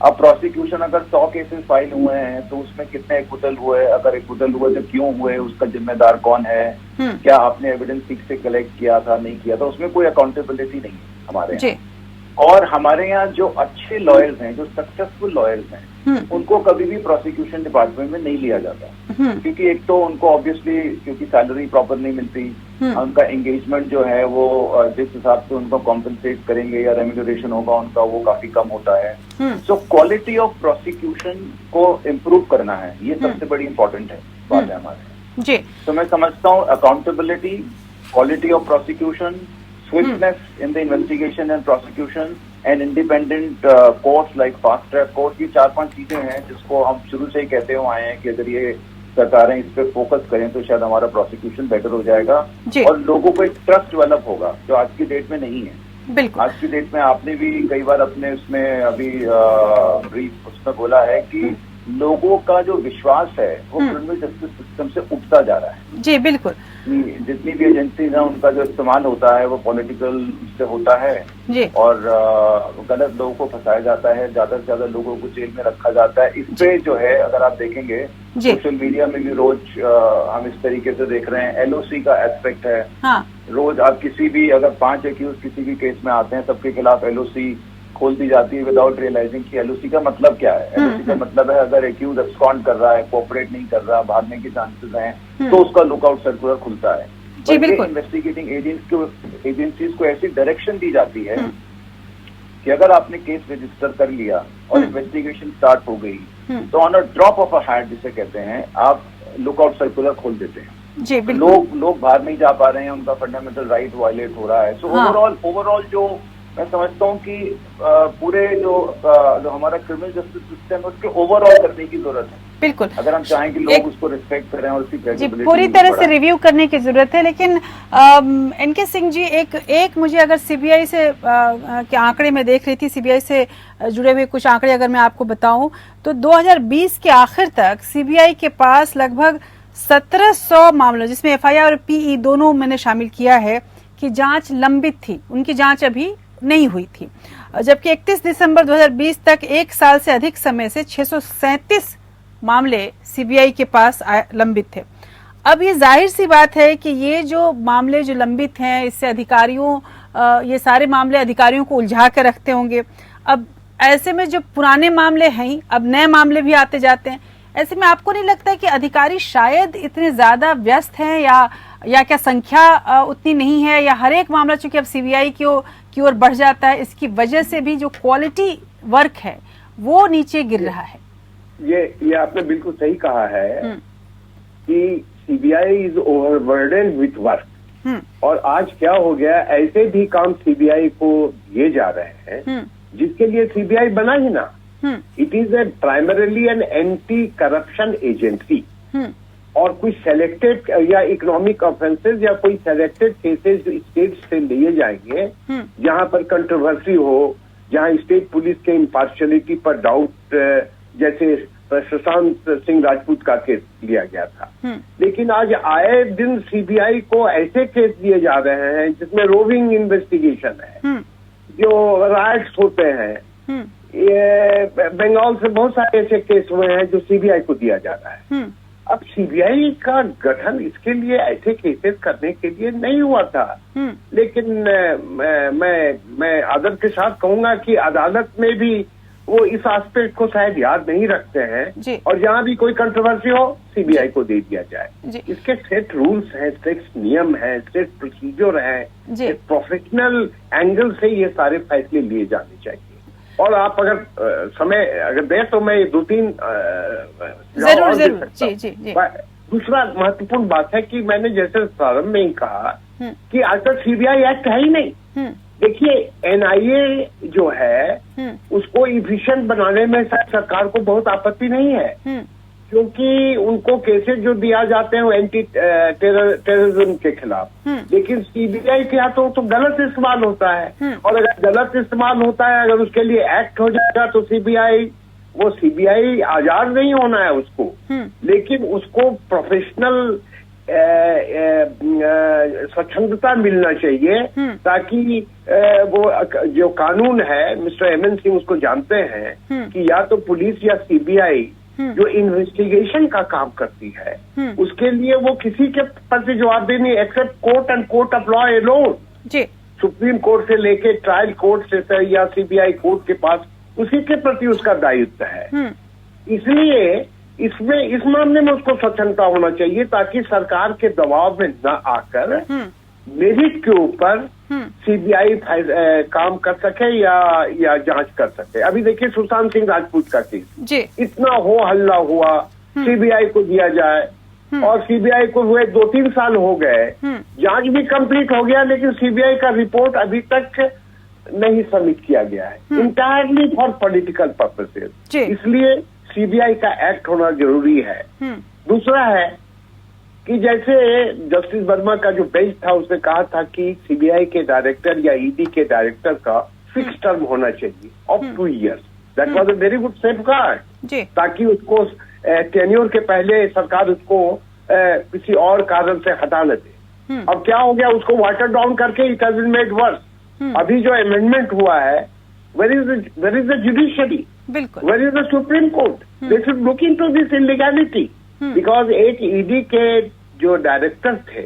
अब प्रोसिक्यूशन अगर 100 केसेस फाइल हुए हैं तो उसमें कितने एक्विटल हुए, अगर एक्विटल हुए तो क्यों हुए, उसका जिम्मेदार कौन है, क्या आपने एविडेंस ठीक से कलेक्ट किया था, नहीं किया था, उसमें कोई अकाउंटेबिलिटी नहीं है हमारे यहाँ। और हमारे यहाँ जो अच्छे लॉयर्स हैं, जो सक्सेसफुल लॉयर्स हैं, उनको कभी भी प्रोसिक्यूशन डिपार्टमेंट में नहीं लिया जाता, क्योंकि एक तो उनको ऑब्वियसली क्योंकि सैलरी प्रॉपर नहीं मिलती, उनका एंगेजमेंट जो है वो जिस हिसाब से उनको कॉम्पेंसेट करेंगे या रेम्यूनरेशन होगा उनका वो काफी कम होता है। सो क्वालिटी ऑफ प्रोसिक्यूशन को इम्प्रूव करना है, ये सबसे बड़ी इंपॉर्टेंट है बात है हमारे। जी। तो मैं समझता हूँ accountability, quality of prosecution, swiftness in the investigation and prosecution, and independent courts like fast track court, ये 4-5 चीजें हैं जिसको हम शुरू से ही कहते हुए आए हैं कि अगर ये सरकारें इस पे फोकस करें तो शायद हमारा प्रोसिक्यूशन बेटर हो जाएगा और लोगों को एक ट्रस्ट डेवलप होगा जो आज की डेट में नहीं है। बिल्कुल। आज की डेट में आपने भी कई बार अपने उसमें अभी ब्रीफ उसमें बोला है कि लोगों का जो विश्वास है वो क्रिमिनल जस्टिस सिस्टम से उठता जा रहा है। जी बिल्कुल। जितनी भी एजेंसीज हैं उनका जो इस्तेमाल होता है वो पॉलिटिकल से होता है जी। और गलत लोगों को फंसाया जाता है, ज्यादा से ज्यादा लोगों को जेल में रखा जाता है। इस पे जो है अगर आप देखेंगे सोशल मीडिया में भी रोज हम इस तरीके से देख रहे हैं, एलओसी का एस्पेक्ट है। हाँ। रोज आप किसी भी अगर 5 एक्यूज किसी भी केस में आते हैं सबके खिलाफ एलओसी खोल दी जाती है विदाउट रियलाइजिंग कि एलओसी का मतलब क्या है। एलओसी का मतलब है अगर एक्यूज एब्सकॉन्ड कर रहा है, कोऑपरेट नहीं कर रहा, भागने के चांसेस हैं तो उसका लुकआउट सर्कुलर खुलता है। जी बिल्कुल। इन्वेस्टिगेटिंग एजेंसीज को ऐसी डायरेक्शन दी जाती है कि अगर आपने केस रजिस्टर कर लिया और इन्वेस्टिगेशन स्टार्ट हो गई तो on a drop of a hat जिसे कहते हैं आप लुकआउट सर्कुलर खोल देते हैं। जी बिल्कुल। लोग बाहर नहीं जा पा रहे हैं, उनका फंडामेंटल राइट वायलेट हो रहा है। सो ओवरऑल जो मैं समझता हूँ कि पूरे जो हमारा क्रिमिनल जस्टिस सिस्टम है उसके ओवरऑल करने की जरूरत है। बिल्कुल, अगर हम चाहें कि लोग उसको रिस्पेक्ट करें और उसकी जी क्रेडिबिलिटी पूरी तरह से रिव्यू करने की जरूरत है। लेकिन एनके सिंह जी, एक मुझे अगर सीबीआई से के आंकड़े में देख रही थी, सीबीआई से जुड़े हुए कुछ आंकड़े अगर मैं आपको बताऊं तो 2020 के आखिर तक सीबीआई के पास लगभग 1700 मामलों, जिसमें एफआईआर और पीई दोनों मैंने शामिल किया है, कि जांच लंबित थी, उनकी जांच अभी नहीं हुई थी। जबकि 31 दिसंबर 2020 तक एक साल से अधिक समय से 637 मामले सीबीआई के पास लंबित थे। अब ये जाहिर सी बात है कि ये जो मामले जो लंबित हैं, इससे ये सारे मामले अधिकारियों को उलझा कर रखते होंगे। अब ऐसे में जो पुराने मामले हैं, अब नए मामले भी आते जाते हैं। ऐसे में आपको नहीं लगता कि अधिकारी शायद इतने ज्यादा व्यस्त हैं, या क्या संख्या उतनी नहीं है, या हर एक मामला चूंकि अब सीबीआई की ओर बढ़ जाता है, इसकी वजह से भी जो क्वालिटी वर्क है वो नीचे गिर रहा है? ये आपने बिल्कुल सही कहा है कि CBI is overburden with work. और आज क्या हो गया, ऐसे भी काम सीबीआई को दिए जा रहे हैं जिसके लिए सीबीआई बना ही ना। It is primarily an anti corruption agency, और कुछ सेलेक्टेड या इकोनॉमिक ऑफेंसेस या कोई सेलेक्टेड केसेस जो स्टेट से लिए जाएंगे जहां पर कंट्रोवर्सी हो, जहां स्टेट पुलिस के इम्पार्शियलिटी पर डाउट, जैसे सुशांत सिंह राजपूत का केस लिया गया था। लेकिन आज आए दिन सीबीआई को ऐसे केस दिए जा रहे हैं जिसमें रोविंग इन्वेस्टिगेशन है, जो राइट्स होते हैं। ये बंगाल से बहुत सारे ऐसे केस हुए हैं जो सीबीआई को दिया जा रहा है। अब सीबीआई का गठन इसके लिए, ऐसे केसेस करने के लिए नहीं हुआ था। लेकिन मैं आदर के साथ कहूंगा कि अदालत में भी वो इस एस्पेक्ट को शायद याद नहीं रखते हैं, और जहां भी कोई कंट्रोवर्सी हो सीबीआई को दे दिया जाए। इसके सेट रूल्स हैं, सेट नियम हैं, सेट प्रोसीजर हैं, प्रोफेशनल एंगल से ये सारे फैसले लिए जाने चाहिए। और आप अगर समय अगर दें तो मैं 2-3 जरूर जी। दूसरा महत्वपूर्ण बात है कि मैंने जैसे प्रारंभ में ही कहा कि आज तक सीबीआई एक्ट है ही नहीं। देखिए, एनआईए जो है उसको इफिशिएंट बनाने में सरकार को बहुत आपत्ति नहीं है, क्योंकि उनको केसेस जो दिया जाते हैं वो एंटी टेररिज्म के खिलाफ। लेकिन सीबीआई के हाथों तो गलत इस्तेमाल होता है, और अगर गलत इस्तेमाल होता है, अगर उसके लिए एक्ट हो जाएगा तो सीबीआई आजाद नहीं होना है उसको, लेकिन उसको प्रोफेशनल स्वच्छंदता मिलना चाहिए, ताकि वो जो कानून है, मिस्टर एमएन सिंह उसको जानते हैं कि या तो पुलिस या सीबीआई जो इन्वेस्टिगेशन का काम करती है उसके लिए वो किसी के प्रति जवाबदेही नहीं, except court and court of law alone. Supreme court से लेके ट्रायल कोर्ट से या सीबीआई कोर्ट के पास उसी के प्रति उसका दायित्व है। इसलिए इस मामले में उसको स्वतंत्रता होना चाहिए, ताकि सरकार के दबाव में न आकर मेरिट के ऊपर सीबीआई काम कर सके या जांच कर सके। अभी देखिए सुशांत सिंह राजपूत का केस, इतना हो हल्ला हुआ, सीबीआई को दिया जाए, और सीबीआई को हुए 2-3 साल हो गए, जांच भी कंप्लीट हो गया, लेकिन सीबीआई का रिपोर्ट अभी तक नहीं सबमिट किया गया है, इंटायरली फॉर पॉलिटिकल पर्पसेस। इसलिए सीबीआई का एक्ट होना जरूरी है। दूसरा है कि जैसे जस्टिस वर्मा का जो बेंच था उसने कहा था कि सीबीआई के डायरेक्टर या ईडी के डायरेक्टर का फिक्स टर्म होना चाहिए of 2 years। That was a very good safeguard, ताकि उसको टेन्योर के पहले सरकार उसको किसी और कारण से हटा न दे। अब क्या हो गया, उसको वाटर डाउन करके it has been made worse. अभी जो अमेंडमेंट हुआ है, where is the judiciary, where is the supreme court? They should look into this illegality, because एक ईडी के जो डायरेक्टर थे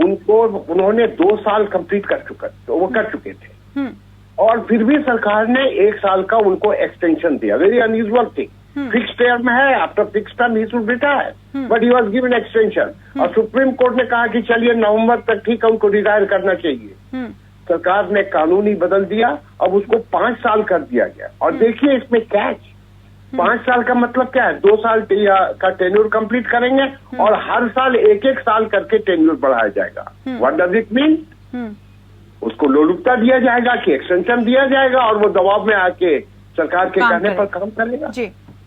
उन्होंने 2 साल कंप्लीट कर चुके थे, और फिर भी सरकार ने 1 साल का उनको एक्सटेंशन दिया। Very unusual thing. Fix term है, after fix term he should retire, but he was given extension. और सुप्रीम कोर्ट ने कहा कि चलिए नवंबर तक ठीक है, उनको रिटायर करना चाहिए। सरकार ने कानून ही बदल दिया, अब उसको 5 साल कर दिया गया। और देखिए इसमें कैच, 5 साल का मतलब क्या है, 2 साल का टेन्योर कंप्लीट करेंगे और हर साल 1-1 साल करके टेन्योर बढ़ाया जाएगा। What does it mean? उसको लोलुपता दिया जाएगा कि एक्सटेंशन दिया जाएगा और वो दबाव में आके सरकार के कहने पर काम करेगा।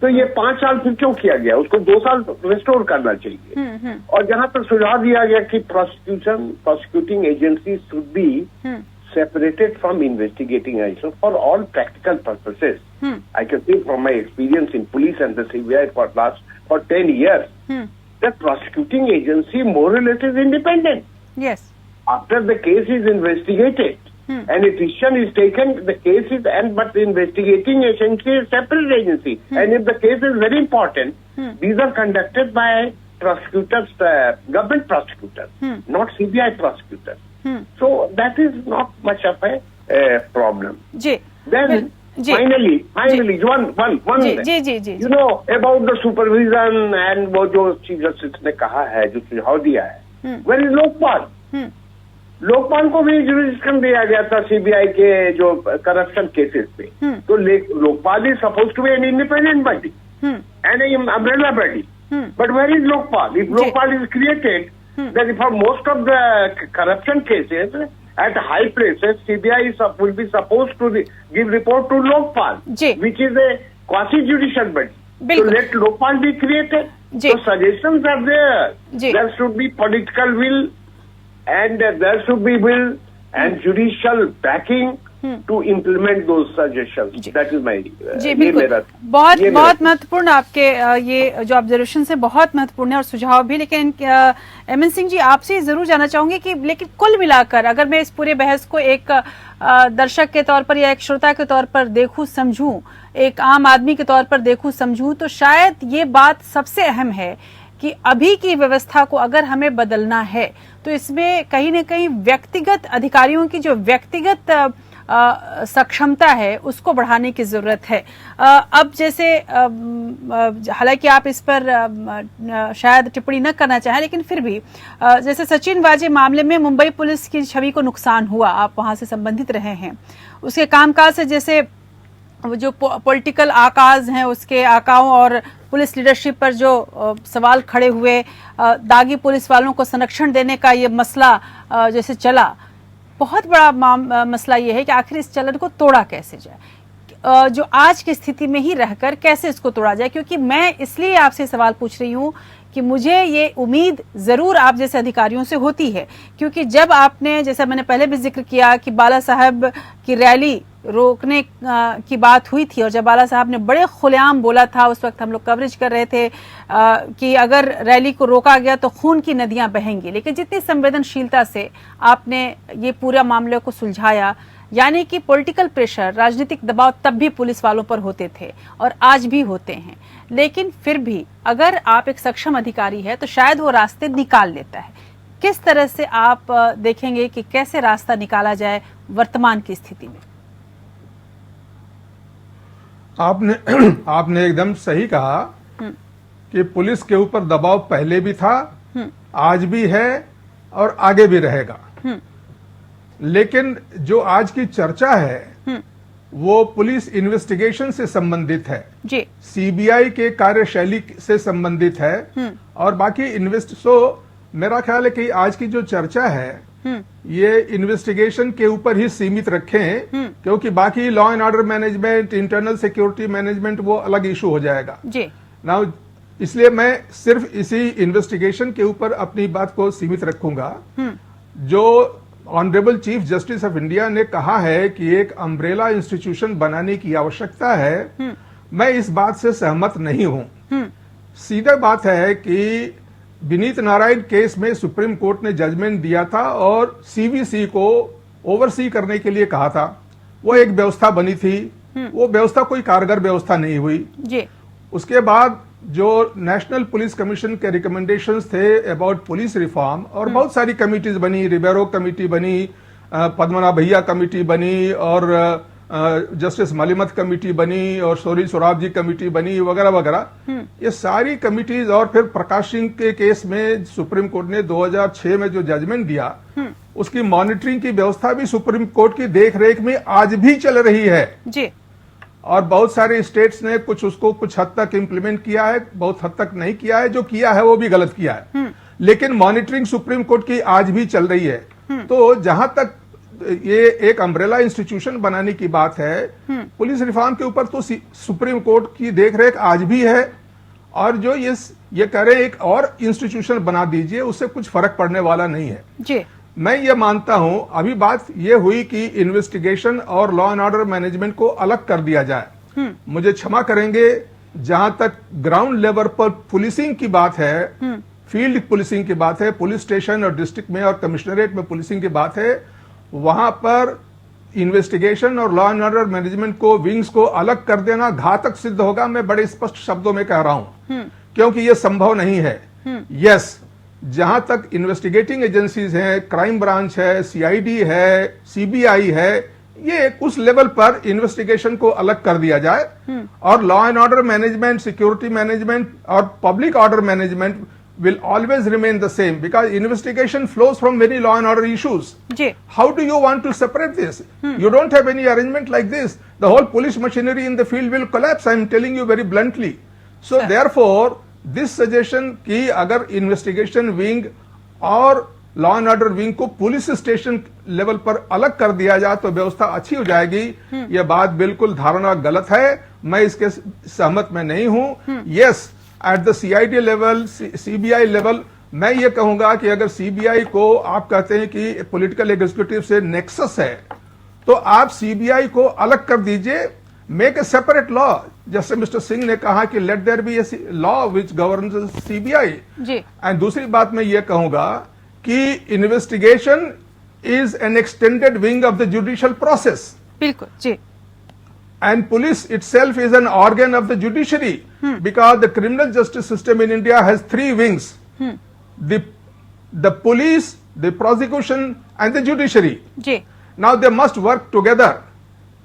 तो ये 5 साल फिर क्यों किया गया? उसको 2 साल रिस्टोर करना चाहिए। और जहां तक सुझाव दिया गया कि prosecuting agency should be separated from investigating agents for all practical purposes. I can say from my experience in police and the CBI for 10 years, the prosecuting agency more or less is independent. Yes. After the case is investigated, and a decision is taken, the case is, but the investigating agency is separate agency. And if the case is very important, these are conducted by prosecutors, government prosecutors, not CBI prosecutors. So that is not much of a problem. Then finally, one. You know about the supervision and वो जो chief justice ने कहा है, जो सुझाव दिया है, where is Lokpal? Lokpal को भी जुरिडिक्शन दिया गया था सीबीआई के जो करप्शन केसेस पे। तो Lokpal is suppose to be an independent body and an umbrella body, but where is Lokpal? If Lokpal is created, then for most of the corruption cases at high places, CBI will be supposed to give report to Lokpal, which is a quasi-judicial body. So let Lokpal be created. So suggestions are there. There should be political will, and there should be will and judicial backing to implement those suggestions. That is my जी बिल्कुल, बहुत महत्वपूर्ण आपके ये जो observation है बहुत महत्वपूर्ण है और सुझाव भी। लेकिन एमएन सिंह जी, आपसे जरूर जानना चाहूंगी कि लेकिन कुल मिलाकर अगर मैं इस पूरे बहस को एक दर्शक के तौर पर या एक श्रोता के तौर पर देखूं समझूं, एक आम आदमी के तौर पर देखूं समझूं, तो शायद ये बात सबसे अहम है कि अभी की व्यवस्था को अगर हमें बदलना है तो इसमें कहीं न कहीं व्यक्तिगत अधिकारियों की जो व्यक्तिगत सक्षमता है उसको बढ़ाने की जरूरत है। अब जैसे हालांकि आप इस पर शायद टिप्पणी न करना चाहें, लेकिन फिर भी जैसे सचिन वाजे मामले में मुंबई पुलिस की छवि को नुकसान हुआ, आप वहां से संबंधित रहे हैं, उसके कामकाज से जैसे जो पॉलिटिकल आकाज हैं उसके आकाओं और पुलिस लीडरशिप पर जो सवाल खड़े हुए, दागी पुलिस वालों को संरक्षण देने का ये मसला जैसे चला, बहुत बड़ा मसला ये है कि आखिर इस चलन को तोड़ा कैसे जाए, जो आज की स्थिति में ही रहकर कैसे इसको तोड़ा जाए। क्योंकि मैं इसलिए आपसे सवाल पूछ रही हूँ कि मुझे ये उम्मीद जरूर आप जैसे अधिकारियों से होती है, क्योंकि जब आपने, जैसा मैंने पहले भी जिक्र किया कि बाला साहब की रैली रोकने की बात हुई थी और जब बाला साहब ने बड़े खुलेआम बोला था, उस वक्त हम लोग कवरेज कर रहे थे कि अगर रैली को रोका गया तो खून की नदियां बहेंगी, लेकिन जितनी संवेदनशीलता से आपने ये पूरा मामले को सुलझाया, यानी कि पॉलिटिकल प्रेशर, राजनीतिक दबाव तब भी पुलिस वालों पर होते थे और आज भी होते हैं, लेकिन फिर भी अगर आप एक सक्षम अधिकारी है तो शायद वो रास्ते निकाल लेता है। किस तरह से आप देखेंगे कि कैसे रास्ता निकाला जाए वर्तमान की स्थिति में? आपने एकदम सही कहा कि पुलिस के ऊपर दबाव पहले भी था, आज भी है और आगे भी रहेगा। लेकिन जो आज की चर्चा है वो पुलिस इन्वेस्टिगेशन से संबंधित है, सीबीआई के कार्यशैली से संबंधित है और बाकी सो मेरा ख्याल है कि आज की जो चर्चा है ये इन्वेस्टिगेशन के ऊपर ही सीमित रखें, क्योंकि बाकी law and order management, internal security management वो अलग इशू हो जाएगा। नाउ इसलिए मैं सिर्फ इसी इन्वेस्टिगेशन के ऊपर अपनी बात को सीमित रखूंगा। जो honourable chief justice of India ने कहा है कि एक अम्ब्रेला इंस्टीट्यूशन बनाने की आवश्यकता है, मैं इस बात से सहमत नहीं हूं। सीधा बात है कि विनीत नारायण केस में सुप्रीम कोर्ट ने जजमेंट दिया था और सीवीसी को ओवरसी करने के लिए कहा था। वो एक व्यवस्था बनी थी, वो व्यवस्था कोई कारगर व्यवस्था नहीं हुई। उसके बाद जो नेशनल पुलिस कमीशन के रिकमेंडेशंस थे अबाउट पुलिस रिफॉर्म और बहुत सारी कमिटीज बनी, रिबेरो कमेटी बनी, पद्मनाभ भैया कमेटी बनी और जस्टिस मलिमत कमेटी बनी और सोरी सोराब जी कमेटी बनी वगैरह वगैरह। ये सारी कमिटीज और फिर प्रकाश सिंह के केस में सुप्रीम कोर्ट ने 2006 में जो जजमेंट दिया उसकी मॉनिटरिंग की व्यवस्था भी सुप्रीम कोर्ट की देखरेख में आज भी चल रही है और बहुत सारे स्टेट्स ने उसको कुछ हद तक इम्प्लीमेंट किया है, बहुत हद तक नहीं किया है। जो किया है वो भी गलत किया है, लेकिन मॉनिटरिंग सुप्रीम कोर्ट की आज भी चल रही है। तो जहां तक ये एक अम्ब्रेला इंस्टीट्यूशन बनाने की बात है। पुलिस रिफॉर्म के ऊपर तो सुप्रीम कोर्ट की देखरेख आज भी है, और जो ये कह रहे हैं एक और इंस्टीट्यूशन बना दीजिए, उससे कुछ फर्क पड़ने वाला नहीं है जी। मैं ये मानता हूं, अभी बात ये हुई कि इन्वेस्टिगेशन और लॉ एंड ऑर्डर मैनेजमेंट को अलग कर दिया जाए। मुझे क्षमा करेंगे, जहां तक ग्राउंड लेवल पर पुलिसिंग की बात है, फील्ड पुलिसिंग की बात है, पुलिस स्टेशन और डिस्ट्रिक्ट में और कमिश्नरेट में पुलिसिंग की बात है, वहां पर इन्वेस्टिगेशन और लॉ एंड ऑर्डर मैनेजमेंट को, विंग्स को अलग कर देना घातक सिद्ध होगा। मैं बड़े स्पष्ट शब्दों में कह रहा हूं, क्योंकि यह संभव नहीं है। यस, जहां तक इन्वेस्टिगेटिंग एजेंसीज हैं, क्राइम ब्रांच है, सीआईडी है, सीबीआई है, ये उस लेवल पर इन्वेस्टिगेशन को अलग कर दिया जाए, और law and order management, security management और public order management will always remain the same, because investigation flows from many law and order issues. How do you want to separate this? You don't have any arrangement like this. The whole police machinery in the field will collapse. I am telling you very bluntly. So therefore, this suggestion कि अगर investigation wing और law and order wing को police station level पर अलग कर दिया जाए तो व्यवस्था अच्छी हो जाएगी, यह बात बिल्कुल धारणा गलत है। मैं इसके सहमत में नहीं हूं। Yes, at the CID level, CBI level, मैं ये कहूंगा कि अगर सीबीआई को आप कहते हैं कि पॉलिटिकल एग्जीक्यूटिव से नेक्सस है, तो आप सीबीआई को अलग कर दीजिए, मेक ए सेपरेट लॉ। जैसे मिस्टर सिंह ने कहा कि let there be a law which governs CBI. And दूसरी बात मैं ये कहूंगा कि investigation is an extended wing of the judicial process. बिल्कुल जी। And police itself is an organ of the judiciary, because the criminal justice system in India has three wings: the police, the prosecution, and the judiciary. Now they must work together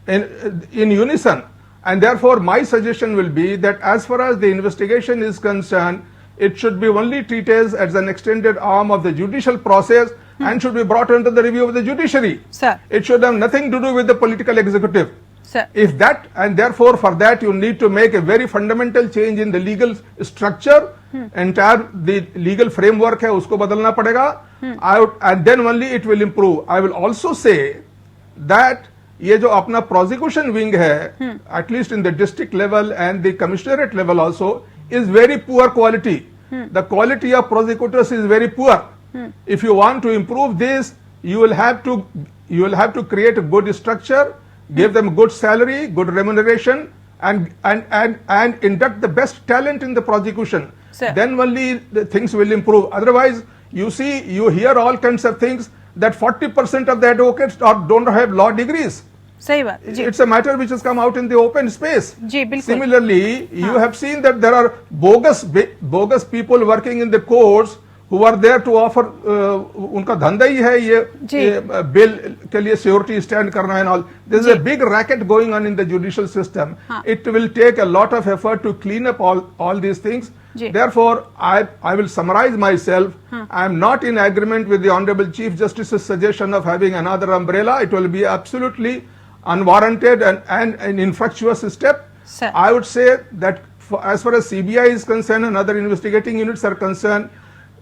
in unison, and therefore my suggestion will be that as far as the investigation is concerned, it should be only treated as an extended arm of the judicial process and should be brought under the review of the judiciary. It should have nothing to do with the political executive. If that, and therefore for that you need to make a very fundamental change in the legal structure, entire the legal framework है उसको बदलना पड़ेगा, and then only it will improve. I will also say that ये जो अपना prosecution wing है, at least in the district level and the commissionerate level also, is very poor quality. The quality of prosecutors is very poor. If you want to improve this, you will have to create a good structure, give them good salary, good remuneration, and induct the best talent in the prosecution. Then only the things will improve. Otherwise, you hear all kinds of things that 40% of the advocates don't have law degrees. सही बात जी। It's a matter which has come out in the open space. जी बिल्कुल। Similarly, you have seen that there are bogus people working in the courts who are there to offer, उनका धंधा ही है ये bill के लिए security stand करना है। There is a big racket going on in the judicial system. It will take a lot of effort to clean up all these things. Therefore, I will summarize myself. I am not in agreement with the Honorable Chief Justice's suggestion of having another umbrella. It will be absolutely unwarranted and an infructuous step. I would say that as far as CBI is concerned and other investigating units are concerned,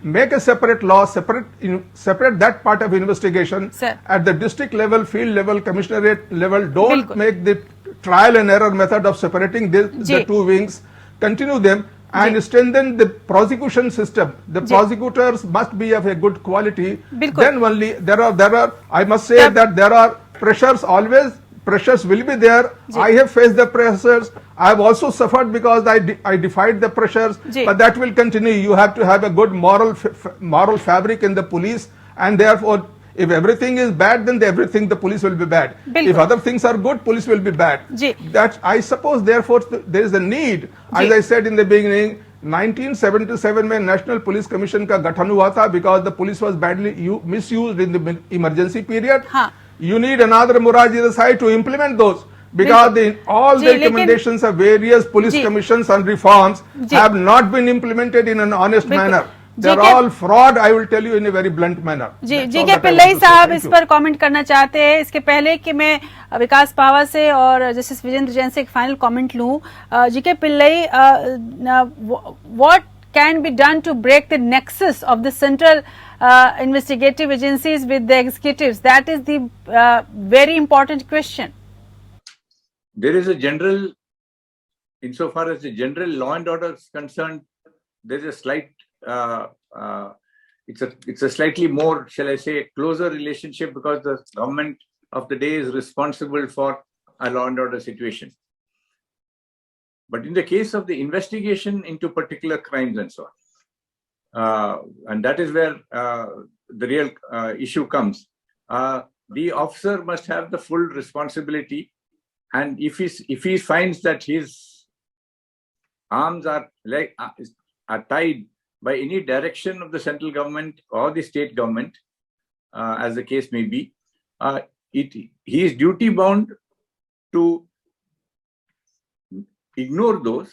make a separate law, separate that part of investigation at the district level, field level, commissionerate level. Don't make the trial and error method of separating the two wings. Continue them and strengthen the prosecution system. The prosecutors must be of a good quality. Then only there are. I must say that there are pressures always. Pressures will be there. I have faced the pressures. I have also suffered because I defied the pressures. But that will continue. You have to have a good moral fabric in the police, and therefore, if everything is bad, then the police will be bad. If other things are good, police will be bad. That I suppose. Therefore, there is a need. As I said in the beginning, 1977 में National Police Commission का गठन हुआ था because the police was badly misused in the emergency period. You need another Morarji Desai to implement those, because all the recommendations of various police commissions and reforms have not been implemented in an honest manner. They're all fraud, I will tell you in a very blunt manner. जी के पिल्लई साहब इस पर comment करना चाहते हैं। इसके पहले कि मैं विकास पावा से और जस्टिस विजेंद्र जैन से एक फाइनल कमेंट लूं, जी के Pillai, what can be done to break the nexus of the central investigative agencies with the executives? That is the very important question. There is a general, insofar as the general law and order is concerned, there is a slight, it's a slightly more, shall I say, closer relationship, because the government of the day is responsible for a law and order situation. But in the case of the investigation into particular crimes and so on, and that is where the real issue comes, the officer must have the full responsibility. And if he finds that his arms are tied by any direction of the central government or the state government, as the case may be, he is duty bound to ignore those,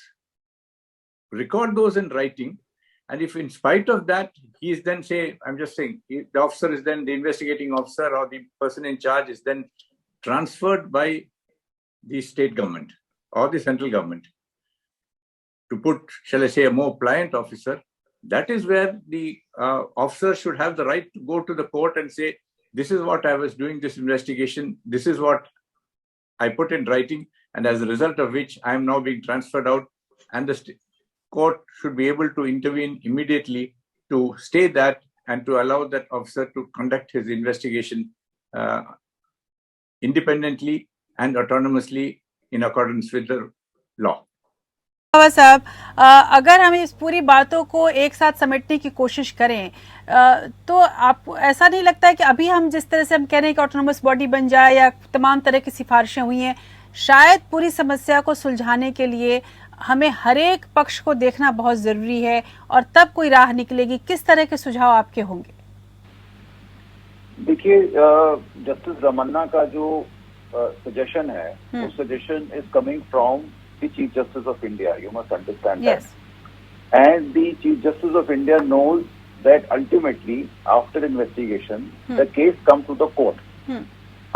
record those in writing, and if in spite of that he is then, say, I'm just saying, the officer is then, the investigating officer or the person in charge is then transferred by the state government or the central government to put, shall I say, a more pliant officer, that is where the officer should have the right to go to the court and say, this is what I was doing this investigation, this is what I put in writing, and as a result of which I am now being transferred out, and the court should be able to intervene immediately to stay that and to allow that officer to conduct his investigation independently and autonomously in accordance with the law. साहब, अगर हम इस पूरी बातों को एक साथ समेटने की कोशिश करें, तो आपको ऐसा नहीं लगता है कि अभी हम जिस तरह से हम कह रहे हैं कि ऑटोनोमस बॉडी बन जाए या तमाम तरह की सिफारिशें हुई हैं, शायद पूरी समस्या को सुलझाने के लिए हमें हर एक पक्ष को देखना बहुत जरूरी है और तब कोई राह निकलेगी? किस तरह के सुझाव आपके होंगे? देखिए, जस्टिस रमन्ना का जो सजेशन है, वो suggestion is coming from the chief justice of India. You must understand that. And the chief justice of India knows that ultimately after investigation the case come to the court.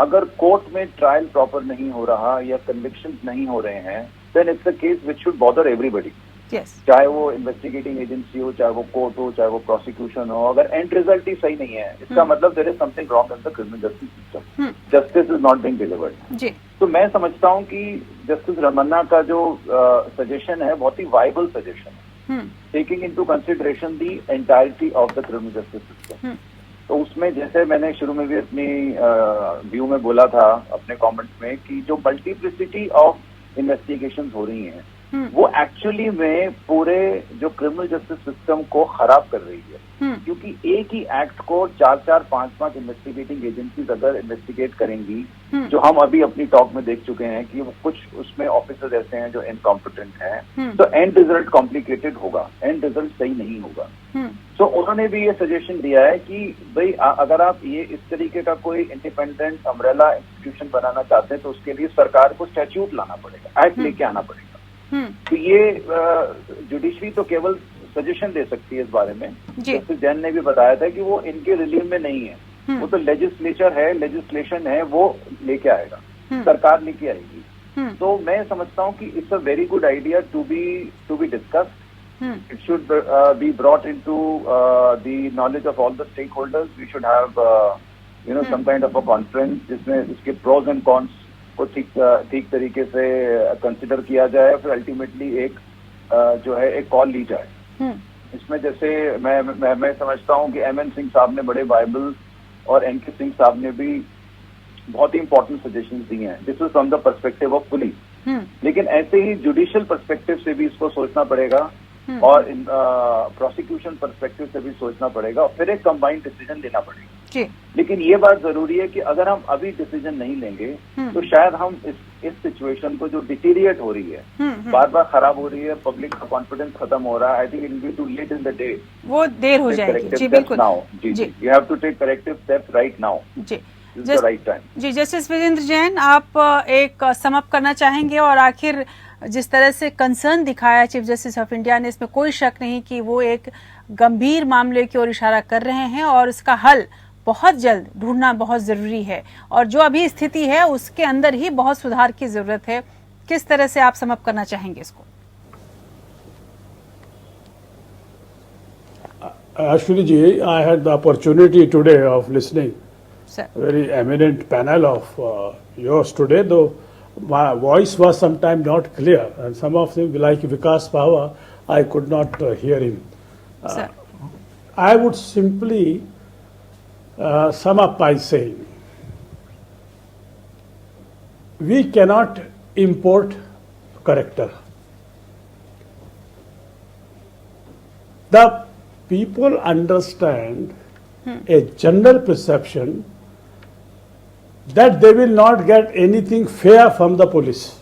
अगर court में trial proper नहीं हो रहा या convictions नहीं हो रहे हैं, then it's a case which should bother everybody. चाहे वो इन्वेस्टिगेटिंग एजेंसी हो, चाहे वो कोर्ट हो, चाहे वो प्रोसिक्यूशन हो. अगर एंड रिजल्ट ही सही नहीं है, इसका मतलब there is something wrong in the criminal justice system. Justice is not being delivered. तो मैं समझता हूँ कि जस्टिस रमन्ना का जो सजेशन है बहुत ही वायबल सजेशन है, taking into consideration the entirety of the criminal justice system. तो उसमें जैसे मैंने शुरू में भी अपनी व्यू में बोला था अपने कमेंट्स में कि जो मल्टीप्लिसिटी ऑफ इन्वेस्टिगेशंस हो रही हैं, वो एक्चुअली में पूरे जो क्रिमिनल जस्टिस सिस्टम को खराब कर रही है. क्योंकि एक ही एक्ट को 4-4, 5-5 इन्वेस्टिगेटिंग एजेंसीज अगर इन्वेस्टिगेट करेंगी, जो हम अभी अपनी टॉक में देख चुके हैं कि कुछ उसमें ऑफिसर्स ऐसे हैं जो इनकॉम्पिटेंट हैं, तो एंड रिजल्ट कॉम्प्लिकेटेड होगा, एंड रिजल्ट सही नहीं होगा. तो उन्होंने भी ये सजेशन दिया है कि भाई अगर आप ये इस तरीके का कोई इंडिपेंडेंट अम्ब्रेला इंस्टीट्यूशन बनाना चाहते हैं, तो उसके लिए सरकार को स्टैट्यूट लाना पड़ेगा, एक्ट लेके आना पड़ेगा. तो ये जुडिशरी तो केवल सजेशन दे सकती है इस बारे में. जस्टिस जैन ने भी बताया था कि वो इनके रिलीव में नहीं है, वो तो लेजिस्लेचर है, लेजिस्लेशन है, वो लेके आएगा, सरकार लेके आएगी. तो मैं समझता हूँ कि it's a very good idea to be discussed. It should be brought into the knowledge of all the stakeholders. We should have, some kind of a conference जिसमें इसके pros and cons को ठीक तरीके से कंसिडर किया जाए, फिर ultimately एक जो है एक कॉल ली जाए. इसमें जैसे मैं समझता हूँ कि एमएन सिंह साहब ने बड़े वायबल और एनके सिंह साहब ने भी बहुत ही इंपॉर्टेंट सजेशंस दिए हैं. This is from the perspective of police. लेकिन ऐसे ही जुडिशियल पर्सपेक्टिव से भी इसको सोचना पड़ेगा और प्रोसिक्यूशन पर्सपेक्टिव से भी सोचना पड़ेगा, और फिर एक कंबाइंड डिसीजन लेना पड़ेगा. लेकिन ये बात जरूरी है कि अगर हम अभी डिसीजन नहीं लेंगे, तो शायद हम इस सिचुएशन को जो डिटीरिएट हो रही है, बार बार खराब हो रही है, पब्लिक का कॉन्फिडेंस खत्म हो रहा है, I think it will be too late in the day. वो देर हो जाएगी. जी बिल्कुल. जी, you have to take corrective steps right now. जी, जी जस्टिस विजेंद्र जैन, आप एक समअप करना चाहेंगे? और आखिर जिस तरह से कंसर्न दिखाया चीफ जस्टिस ऑफ इंडिया ने, इसमें कोई शक नहीं कि वो एक गंभीर मामले की ओर इशारा कर रहे हैं और उसका हल बहुत जल्द ढूंढना बहुत जरूरी है, और जो अभी स्थिति है उसके अंदर ही बहुत सुधार की जरूरत है. किस तरह से आप समअप करना चाहेंगे इसको? Ashwini ji, I had the opportunity today of listening Sir. a very eminent panel of yours today, though my voice was sometimes not clear, and some of them, like Vikas Pahwa, I could not hear him. Sir. I would simply sum up by saying, we cannot import character. The people understand a general perception that they will not get anything fair from the police.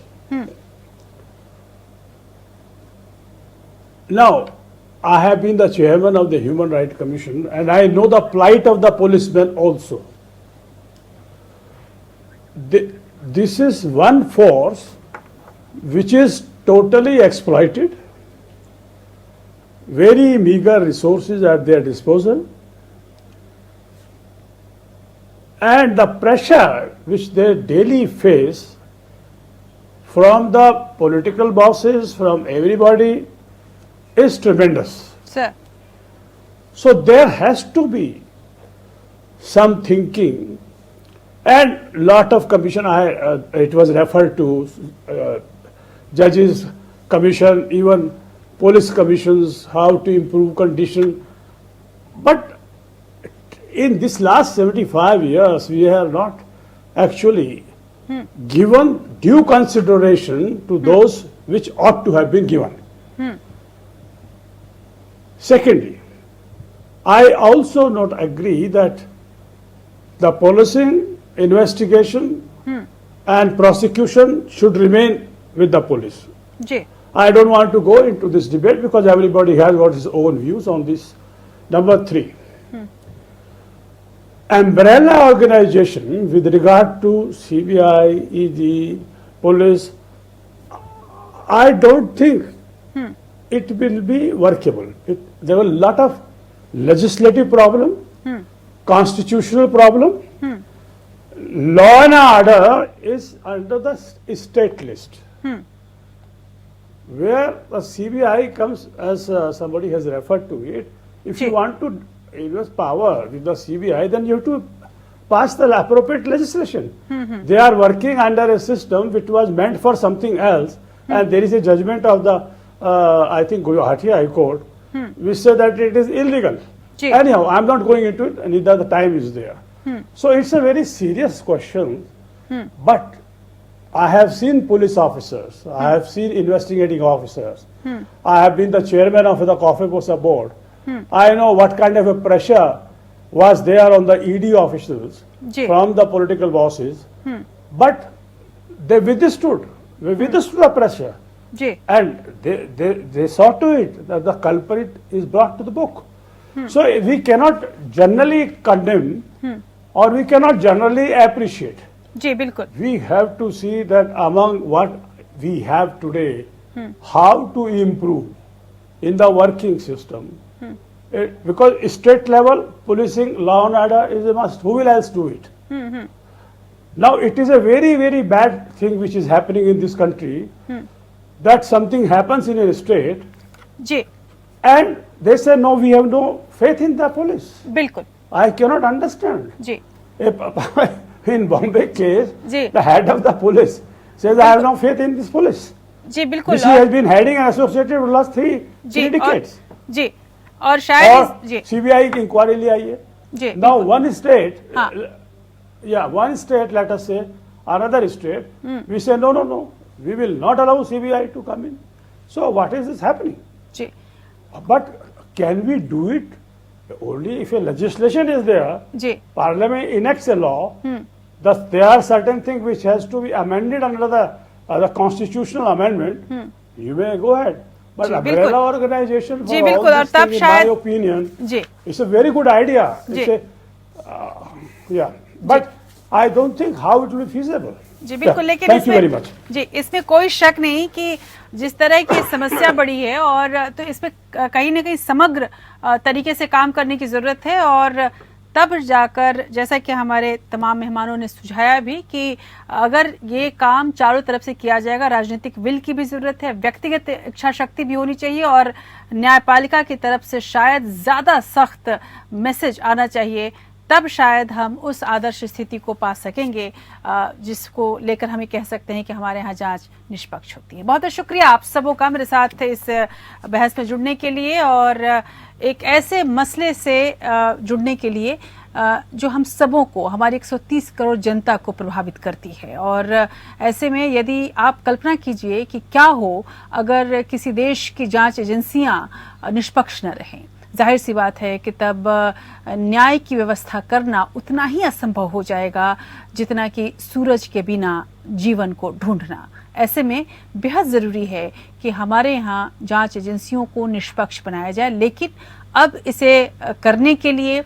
Now, I have been the chairman of the Human Rights Commission, and I know the plight of the policemen also. This is one force which is totally exploited, very meager resources at their disposal, and the pressure which they daily face from the political bosses, from everybody, is tremendous. Sir. So there has to be some thinking, and lot of commission. It was referred to judges commission, even police commissions, how to improve condition. But in this last 75 years, we have not actually given due consideration to those which ought to have been given. Secondly, I also not agree that the policing, investigation and prosecution should remain with the police. Ji. I don't want to go into this debate because everybody has got his own views on this. Number 3, umbrella organization with regard to CBI, ED, police, I don't think it will be workable. There are a lot of legislative problem, constitutional problem. Law and order is under the state list. Where the CBI comes, as somebody has referred to it, if you want to invest power with the CBI, then you have to pass the appropriate legislation. They are working under a system which was meant for something else, and there is a judgment of the, I think, Guwahati High Court, which said that it is illegal. Anyhow, I am not going into it, and neither the time is there. So it's a very serious question, but I have seen police officers, I have seen investigating officers, I have been the chairman of the Coffee Bosa board. I know what kind of a pressure was there on the ED officials from the political bosses, but they withstood the pressure, and they saw to it that the culprit is brought to the book. So we cannot generally condemn or we cannot generally appreciate. We have to see that among what we have today, how to improve in the working system. Because state level policing, law and order is a must. Who will else do it? Now it is a very, very bad thing which is happening in this country, that something happens in a state and they say, no, we have no faith in the police. I cannot understand. In Bombay case, the head of the police says, I have no faith in this police. This has been heading and associated with the last three decades. और शायद CBI की inquiry ले आई है. Now one state, one state, let us say, another state, we say no, we will not allow CBI to come in. So what is this happening? But can we do it only if a legislation is there? Parliament enacts a law. Thus there are certain things which has to be amended under the constitutional amendment. You may go ahead. But umbrella organization, for all this thing, in my opinion, it's a very good idea. But I don't think how it will be feasible. बिल्कुल, लेकिन Thank you very much. इसमें कोई शक नहीं कि जिस तरह की समस्या बड़ी है और तो इसमें कहीं ना कहीं समग्र तरीके से काम करने की जरूरत है और तब जाकर, जैसा कि हमारे तमाम मेहमानों ने सुझाया भी, कि अगर ये काम चारों तरफ से किया जाएगा, राजनीतिक विल की भी जरूरत है, व्यक्तिगत इच्छा शक्ति भी होनी चाहिए और न्यायपालिका की तरफ से शायद ज्यादा सख्त मैसेज आना चाहिए, तब शायद हम उस आदर्श स्थिति को पा सकेंगे जिसको लेकर हम ये कह सकते हैं कि हमारे यहाँ जांच निष्पक्ष होती है। बहुत बहुत शुक्रिया आप सबों का मेरे साथ इस बहस में जुड़ने के लिए और एक ऐसे मसले से जुड़ने के लिए जो हम सबों को, हमारी 130 करोड़ जनता को प्रभावित करती है। और ऐसे में यदि आप कल्पना कीजिए कि क्या हो अगर किसी देश की जांच एजेंसियां निष्पक्ष न रहें, जाहिर सी बात है कि तब न्याय की व्यवस्था करना उतना ही असंभव हो जाएगा जितना कि सूरज के बिना जीवन को ढूंढना। ऐसे में बेहद जरूरी है कि हमारे यहाँ जांच एजेंसियों को निष्पक्ष बनाया जाए, लेकिन अब इसे करने के लिए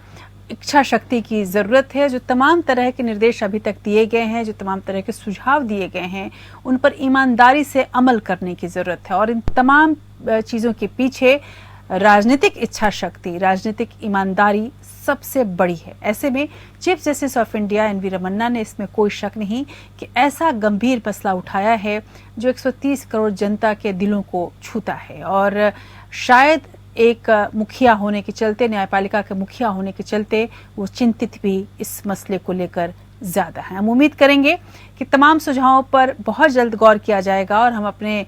इच्छा शक्ति की जरूरत है। जो तमाम तरह के निर्देश अभी तक दिए गए हैं, जो तमाम तरह के सुझाव दिए गए हैं, उन पर ईमानदारी से अमल करने की जरूरत है और इन तमाम चीजों के पीछे राजनीतिक इच्छा शक्ति, राजनीतिक ईमानदारी सबसे बड़ी है। ऐसे में chief justice of India N V Ramana ने, इसमें कोई शक नहीं कि ऐसा गंभीर मसला उठाया है जो 130 करोड़ जनता के दिलों को छूता है और शायद एक मुखिया होने के चलते, न्यायपालिका के मुखिया होने के चलते वो चिंतित भी इस मसले को लेकर ज्यादा है। हम उम्मीद करेंगे कि तमाम सुझावों पर बहुत जल्द गौर किया जाएगा और हम अपने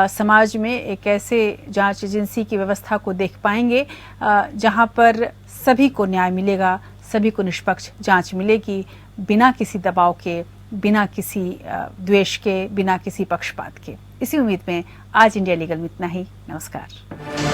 समाज में एक ऐसे जांच एजेंसी की व्यवस्था को देख पाएंगे जहां पर सभी को न्याय मिलेगा, सभी को निष्पक्ष जांच मिलेगी, बिना किसी दबाव के, बिना किसी द्वेष के, बिना किसी पक्षपात के। इसी उम्मीद में आज इंडिया लीगल में इतना ही। नमस्कार।